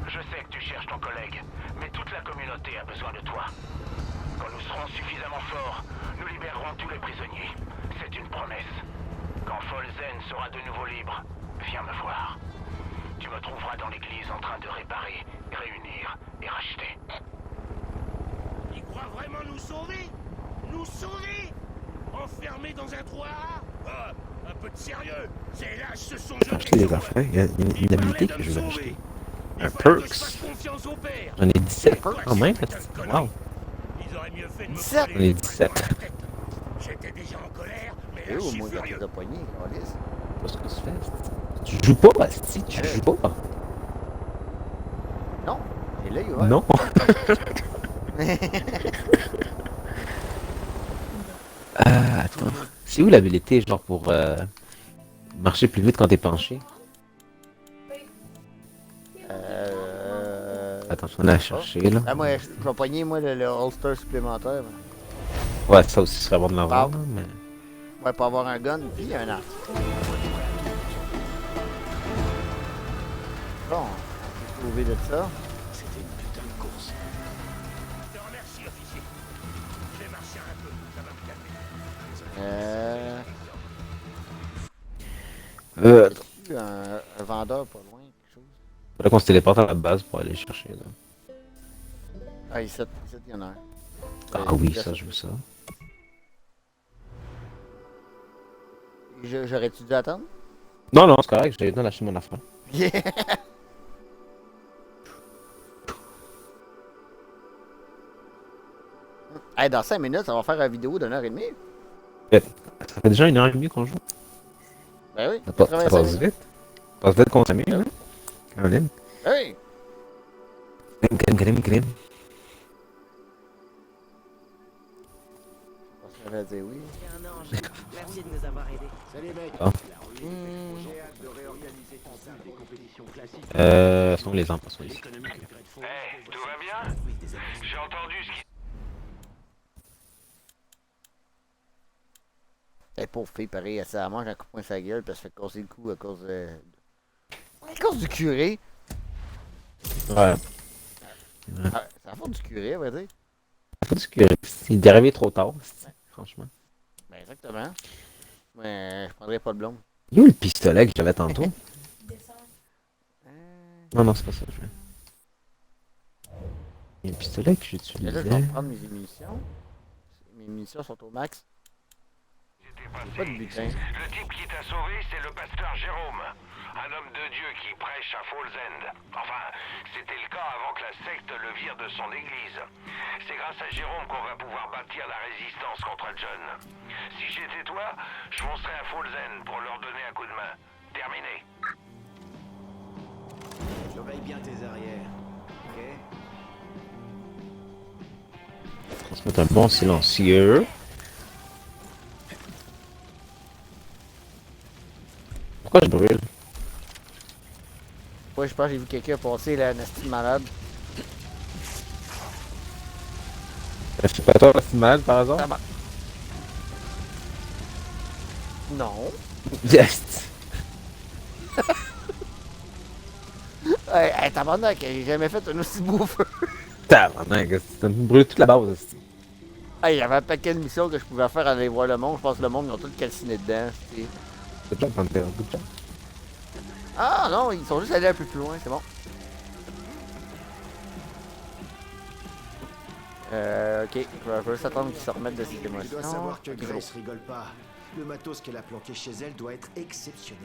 Speaker 4: Je sais que tu cherches ton collègue, mais toute la communauté a besoin de toi. Quand nous serons suffisamment forts, nous libérerons tous les prisonniers. C'est une promesse. Quand Folzen sera de nouveau libre, viens me voir. Tu me trouveras dans l'église en train de réparer, réunir et racheter.
Speaker 3: Ils croient vraiment nous sauver? Nous sauver? Enfermés dans un trou à rats? Ah, un peu de sérieux. Ces lâches se sont
Speaker 2: Acheter des affaires, il y a une habilité que je vais acheter. Un perks. J'en ai 17 quand même. Wow.
Speaker 1: 17?
Speaker 2: J'en ai 17.
Speaker 3: J'étais déjà en colère, mais
Speaker 1: Et
Speaker 3: là,
Speaker 1: où,
Speaker 3: je suis
Speaker 1: moi,
Speaker 3: furieux.
Speaker 1: de poignée, Alice?
Speaker 2: Qu'est-ce que tu fais? Tu joues pas, Asti, tu joues pas.
Speaker 1: Non, et là, il va.
Speaker 2: Non. Attends. C'est où l'habilité, genre pour marcher plus vite quand t'es penché? Attends, on a cherché là.
Speaker 1: Ah, moi, je vais pogner, moi, le holster supplémentaire.
Speaker 2: Ouais, ça aussi serait bon de l'avoir, mais...
Speaker 1: Ouais, pour avoir un gun, puis un arc. Bon, on va trouver de ça.
Speaker 3: C'était une putain de course. Je te remercie, officier. Je vais marcher un peu, ça va me calmer.
Speaker 1: Y a un vendeur pas loin, quelque chose?
Speaker 2: Faudrait qu'on se téléporte à la base pour aller chercher là.
Speaker 1: Ah, ici, il y en a un.
Speaker 2: Ah oui, ça, je veux ça.
Speaker 1: J'aurais-tu dû attendre?
Speaker 2: Non, non, c'est correct, j'avais besoin d'acheter mon affaire.
Speaker 1: Yeah! Hey, dans 5 minutes, ça va faire une vidéo d'1h30.
Speaker 2: Ça fait déjà 1h30 qu'on joue.
Speaker 1: Ben oui.
Speaker 2: Ça passe vite. Ça passe vite qu'on s'amuse, hein? Caroline.
Speaker 1: Oui!
Speaker 2: Grim.
Speaker 1: Je vais dire oui.
Speaker 7: Merci de nous avoir aidés.
Speaker 5: Salut mec.
Speaker 2: Ah.
Speaker 5: J'ai hâte de réorganiser tout ça des compétitions classiques.
Speaker 2: Sont les impôts ici.
Speaker 4: Hey, tout va bien? J'ai entendu ce qui...
Speaker 1: Elle pauvre fille, pareil, elle mange un coup de poing sa gueule, puis elle se fait casser le cou à cause du curé.
Speaker 2: Ouais.
Speaker 1: Ah, c'est la faute du curé, à vrai dire.
Speaker 2: La faute du curé. Il est arrivé trop tard, franchement.
Speaker 1: Ben exactement. Mais je prendrais pas de blonde.
Speaker 2: Il est où le pistolet que j'avais tantôt? Non, c'est pas ça, je veux. Il y a un pistolet que j'utilisais.
Speaker 1: Là, je vais reprendre mes munitions. Mes munitions sont au max. Pas de butin.
Speaker 4: Le type qui t'a sauvé, c'est le pasteur Jérôme. Un homme de Dieu qui prêche à Falls End. Enfin, c'était le cas avant que la secte le vire de son église. C'est grâce à Jérôme qu'on va pouvoir bâtir la résistance contre John. Si j'étais toi, je foncerais à Falls End pour leur donner un coup de main. Terminé.
Speaker 5: Surveille bien tes arrières. Ok?
Speaker 2: Transmettre un bon silencieux. Pourquoi je brûle?
Speaker 1: Ouais, je pense que j'ai vu quelqu'un passer là, un esti malade.
Speaker 2: C'est pas toi l'esti malade par hasard?
Speaker 1: Non.
Speaker 2: Yes!
Speaker 1: Hey, tabarnak, j'ai jamais fait un aussi beau feu.
Speaker 2: Tabarnak, ça me brûle toute la base.
Speaker 1: Hey, il y avait un paquet de missions que je pouvais faire à aller voir le monde. Je pense que le monde, ils ont tous calciné dedans.
Speaker 2: Good job, Panther, good job.
Speaker 1: Ah non, ils sont juste allés un peu plus loin, c'est bon. Ok, je vais juste attendre qu'ils se remettent de ces émotions.
Speaker 5: Tu dois savoir que Grace rigole pas. Le matos qu'elle a planqué chez elle doit être exceptionnel.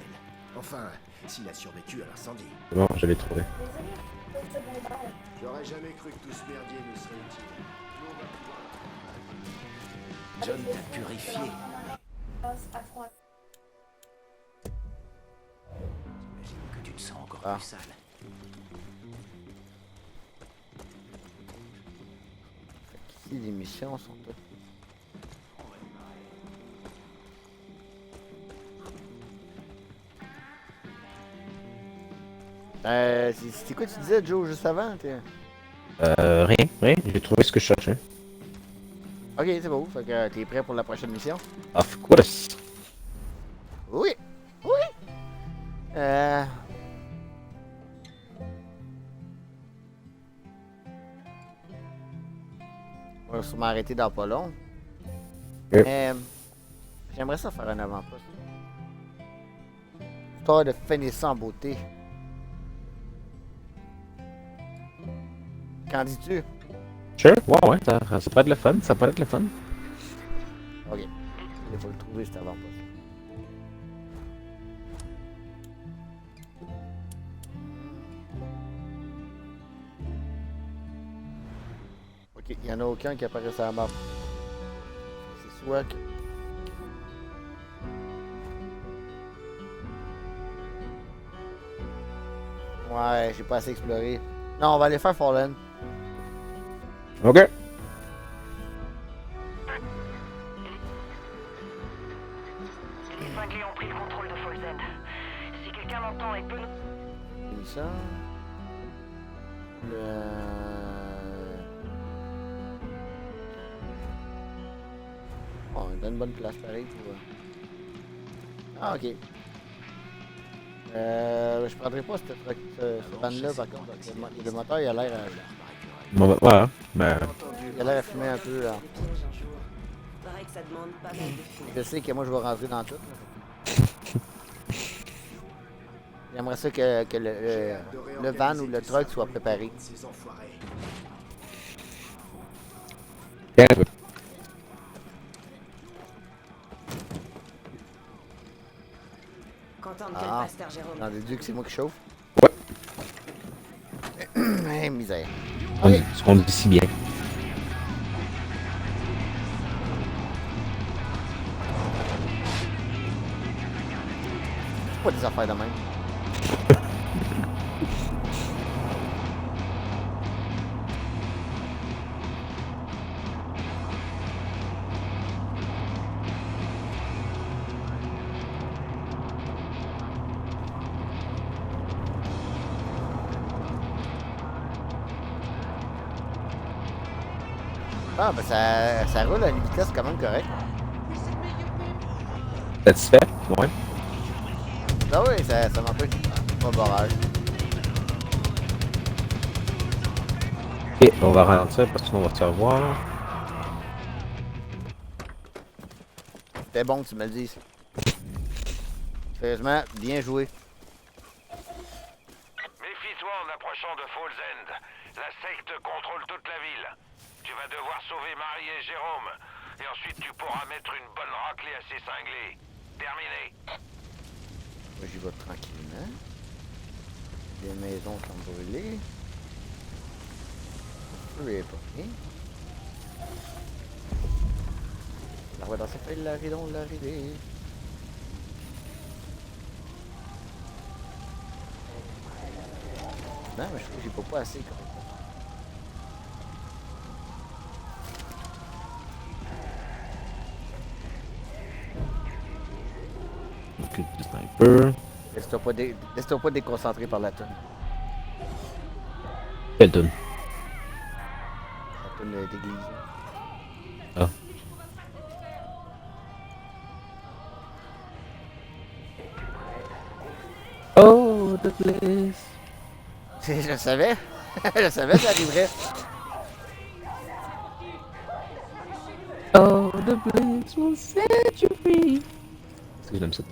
Speaker 5: Enfin, s'il a survécu à l'incendie.
Speaker 2: C'est bon, je l'ai trouvé.
Speaker 5: J'aurais jamais cru que tout ce merdier nous serait utile. John t'a purifié. J'imagine que tu te sens encore plus sale.
Speaker 1: Ici, les missions sont toutes. C'est quoi tu disais, Joe, juste avant?
Speaker 2: Rien, j'ai trouvé ce que je cherchais.
Speaker 1: Ok, c'est beau, fait que t'es prêt pour la prochaine mission?
Speaker 2: Of course!
Speaker 1: Oui! On va sûrement arrêter dans pas long. J'aimerais ça faire un avant-poste. Histoire de finir ça en beauté. Qu'en dis-tu?
Speaker 2: Sure, ouais, ça peut être le fun,
Speaker 1: Ok. Il faut le trouver cet avant-poste. Ok, il n'y en a aucun qui apparaît sur la map. C'est soit que... Ouais, j'ai pas assez exploré. Non, on va aller faire Fallen.
Speaker 2: Ok.
Speaker 4: Les cinglés ont pris le contrôle de Falls End. Si quelqu'un m'entend et peut nous...
Speaker 1: Et ça... Bon, il donne une bonne place pareil pour... Ah, ok. Je prendrais pas ce van-là par contre. Le moteur, il a l'air à...
Speaker 2: Bon, bah, ouais, ben...
Speaker 1: Il a l'air à fumer un peu, là.
Speaker 7: Pareil que ça demande pas mal de fou.
Speaker 1: Je sais que moi, je vais rentrer dans tout. J'aimerais ça que le van ou le truck soit préparé.
Speaker 7: Contente qu'elle passe, Terre Jérôme.
Speaker 1: J'en déduis que c'est moi qui chauffe.
Speaker 2: Ouais.
Speaker 1: Misère.
Speaker 2: Ce qu'on dit si bien.
Speaker 1: Pas des affaires de même. Ah, ben ça roule à une vitesse quand même correcte.
Speaker 2: Satisfait? Ouais.
Speaker 1: Ah oui, ça m'empêche pas barrage.
Speaker 2: Ok, on va ralentir parce que sinon on va se revoir.
Speaker 1: C'était bon que tu me le dises. Sérieusement, bien joué.
Speaker 4: Méfie-toi en approchant de Falls End. La secte contrôle toute la ville. Tu vas devoir sauver Marie et Jérôme. Et ensuite tu pourras mettre une bonne raclée à ces cinglés. Terminé.
Speaker 1: Moi, j'y vais tranquillement. Les maisons sont brûlées. Le feu est pas bien. La voie dans sa feuille, l'arridon, l'arrivée. Non, mais je trouve que j'ai pas assez quand même.
Speaker 2: Occupe le sniper.
Speaker 1: Laisse-toi pas déconcentrer par la tonne.
Speaker 2: Quelle tonne?
Speaker 1: La tonne d'église.
Speaker 2: Ah. Oh, the place.
Speaker 1: Je savais. Je savais que ça arriverait.
Speaker 2: Oh, the place will set you free. Est-ce que j'aime ça?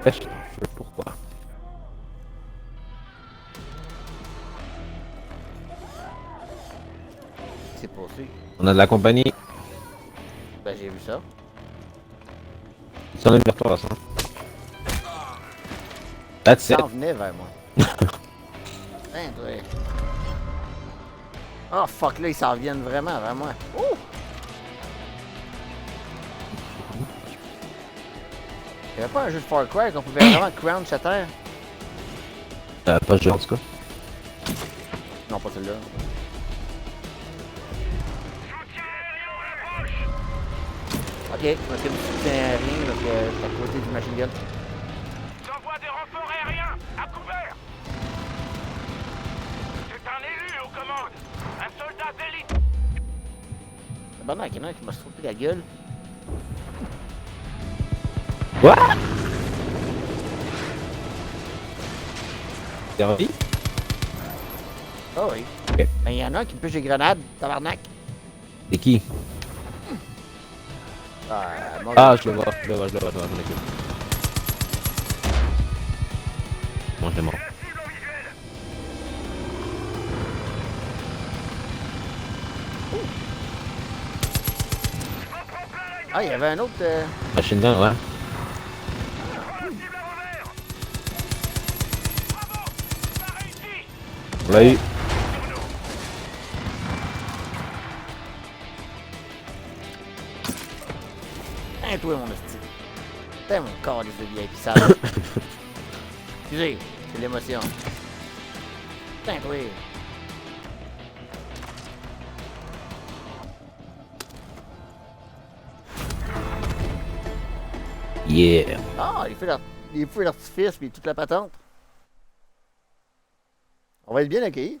Speaker 2: Pêche en feu, pourquoi?
Speaker 1: C'est poursuit.
Speaker 2: On a de la compagnie.
Speaker 1: Ben, j'ai vu ça.
Speaker 2: Ils s'en viennent vers toi, ça. That's
Speaker 1: Il
Speaker 2: it.
Speaker 1: s'en venait vers moi. Hein, toi. Oh fuck, là, ils s'en viennent vraiment vers moi. Ouh! Il n'y avait pas un jeu de Far Cry qu'on pouvait vraiment crouch à terre?
Speaker 2: Pas ce genre, en tout cas.
Speaker 1: Non, pas celui-là. Ok, parce que je soutiens rien parce que c'est à côté du machine gun.
Speaker 4: J'envoie des renforts aériens à couvert. C'est un élu aux commandes. Un soldat d'élite.
Speaker 1: Bon, il y en a un qui m'a sauté la gueule.
Speaker 2: What? Servi?
Speaker 1: Ah oui.
Speaker 2: Ok.
Speaker 1: Ben, il y en a un qui me pêche des grenades, tabarnak.
Speaker 2: C'est qui?
Speaker 1: Ah,
Speaker 2: je le vois, je le vois, mon équipe. Bon, je l'ai mort.
Speaker 1: Ah, il y avait un autre...
Speaker 2: Machine gun, ouais. On l'a eu.
Speaker 1: Hein, toi, mon esti. T'es mon corps, les vieilles pis ça. Excusez, c'est l'émotion. Putain, toi.
Speaker 2: Yeah.
Speaker 1: Ah, les feux d'artifice puis toute la patente. On va être bien accueillis.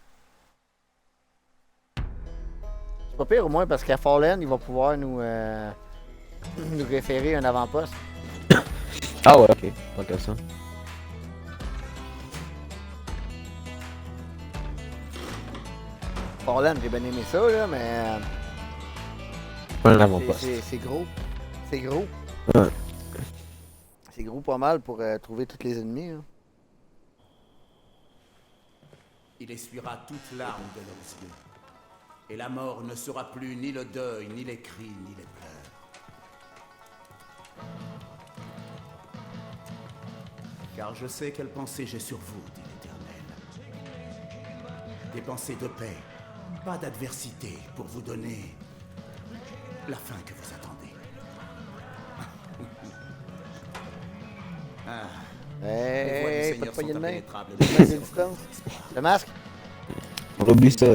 Speaker 1: C'est pas pire au moins parce qu'à Fallen, il va pouvoir nous référer un avant-poste.
Speaker 2: Ah ouais, ok. Pas comme ça.
Speaker 1: Fallen, j'ai bien aimé ça, là, mais.
Speaker 2: Un avant-poste.
Speaker 1: C'est gros. C'est gros.
Speaker 2: Ouais.
Speaker 1: C'est gros pas mal pour trouver tous les ennemis. Hein.
Speaker 15: Il essuiera toute larme de leurs yeux. Et la mort ne sera plus ni le deuil, ni les cris, ni les pleurs. Car je sais quelles pensées j'ai sur vous, dit l'Éternel. Des pensées de paix, pas d'adversité, pour vous donner la fin que vous attendez.
Speaker 1: Hey, pas de poignée de main. Le masque?
Speaker 9: On oublie ça.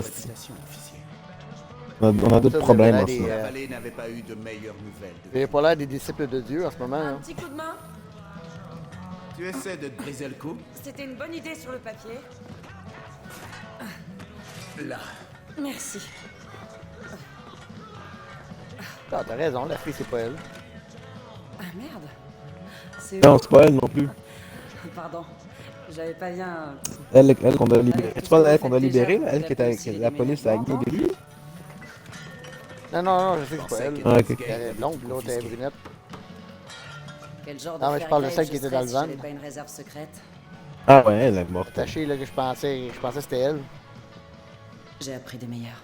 Speaker 9: On a d'autres problèmes en
Speaker 15: La vallée n'avait pas eu de meilleures nouvelles.
Speaker 1: Vous n'avez pas l'air des disciples de Dieu en ce moment.
Speaker 14: Un
Speaker 1: Hein.
Speaker 14: petit coup de main?
Speaker 15: Tu essaies de te briser le cou?
Speaker 14: C'était une bonne idée sur le papier.
Speaker 15: Là.
Speaker 14: Merci.
Speaker 1: Ah, t'as raison, la fille, c'est pas elle.
Speaker 7: Ah merde. C'est
Speaker 9: Non, c'est pas elle non plus.
Speaker 7: Pardon. J'avais pas bien.
Speaker 9: Elle qu'on doit libérer. C'est pas elle qu'on doit libérer, là? Elle qui est avec la police à Guy de lui?
Speaker 1: Non, je sais que c'est pas elle.
Speaker 9: Ah, ok.
Speaker 1: Elle est blonde, puis l'autre est brunette.
Speaker 7: Quel genre
Speaker 1: Non, mais je parle de celle
Speaker 7: ferraille
Speaker 1: qui était
Speaker 7: je
Speaker 1: dans le
Speaker 7: serais
Speaker 1: van.
Speaker 7: si j'avais pas une réserve secrète.
Speaker 9: Ah ouais, elle est morte.
Speaker 1: Attachée, là, que je pensais que c'était elle.
Speaker 7: J'ai appris des meilleurs.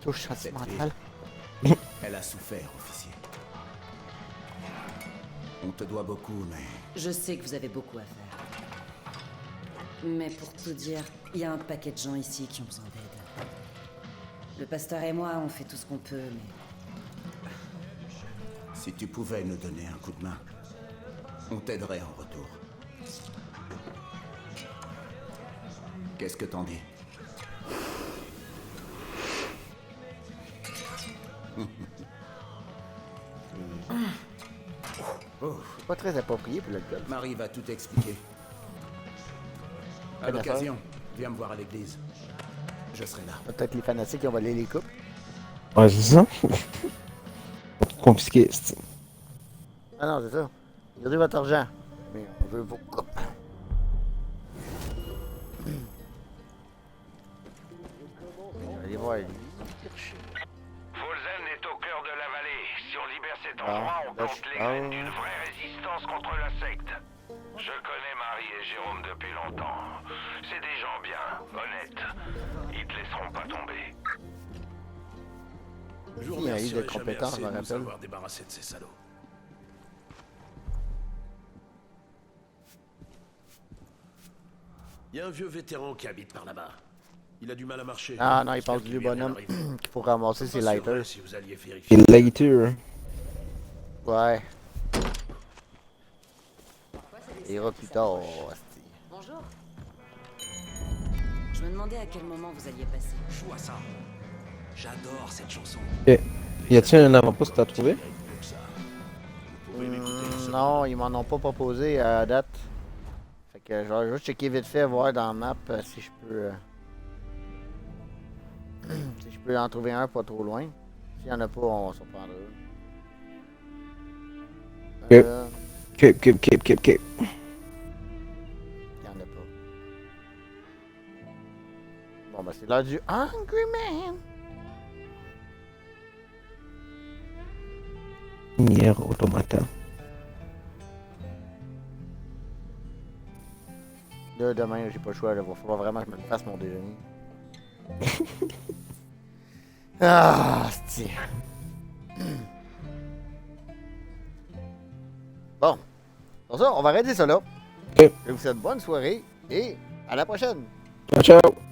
Speaker 1: Touche sentimentale.
Speaker 15: Elle a souffert, officier. On te doit beaucoup, mais...
Speaker 7: Je sais que vous avez beaucoup à faire. Mais pour tout dire, il y a un paquet de gens ici qui ont besoin d'aide. Le pasteur et moi, on fait tout ce qu'on peut, mais...
Speaker 15: Si tu pouvais nous donner un coup de main, on t'aiderait en retour. Qu'est-ce que t'en dis?
Speaker 1: C'est pas très approprié pour l'alcool.
Speaker 15: Marie va tout expliquer. À l'occasion, viens me voir à l'église. Je serai là.
Speaker 1: Peut-être les fanatiques qui ont volé les coupes.
Speaker 9: Ouais, c'est ça. Confisqué, c'est...
Speaker 1: Ah non, c'est ça. Gardez votre argent. Mais on veut vos coupes. Allez voir lui.
Speaker 4: Folzen est au cœur de la vallée. Si on libère cet endroit, on plante les graines d'une vraie résistance contre la secte. Je connais Marie et Jérôme depuis longtemps. C'est des gens bien, honnêtes. Ils te laisseront pas tomber.
Speaker 1: Je vous remercie de compétences, je me rappelle.
Speaker 3: avoir débarrassé de ces salauds. Il y a un vieux vétéran qui habite par là-bas. Il a du mal à marcher.
Speaker 1: Ah non, il parle du bonhomme qu'il faut ramasser ses lighters.
Speaker 3: Si vous alliez vérifier.
Speaker 9: Et later.
Speaker 1: Ouais. Il ira plus tard.
Speaker 7: Bonjour. Je me demandais à quel moment vous alliez passer.
Speaker 10: Joue à ça. J'adore cette chanson.
Speaker 9: Ok. Y a-t-il un avant-poste à trouver?
Speaker 1: Non, ils m'en ont pas proposé à date. Fait que je vais juste checker vite fait, voir dans la map si je peux. Si je peux en trouver un pas trop loin. S'il y en a pas, on s'en prendra.
Speaker 9: Ok. Ok.
Speaker 1: Il y en a pas. Bon, ben c'est l'heure du Hungry Man.
Speaker 9: Nier Automata.
Speaker 1: Là, demain, j'ai pas le choix. Il va falloir vraiment que je me fasse mon déjeuner. Ah, c'est... Bon. Pour ça, on va arrêter ça là.
Speaker 9: Okay.
Speaker 1: Je vous souhaite bonne soirée et à la prochaine.
Speaker 9: Ciao, ciao.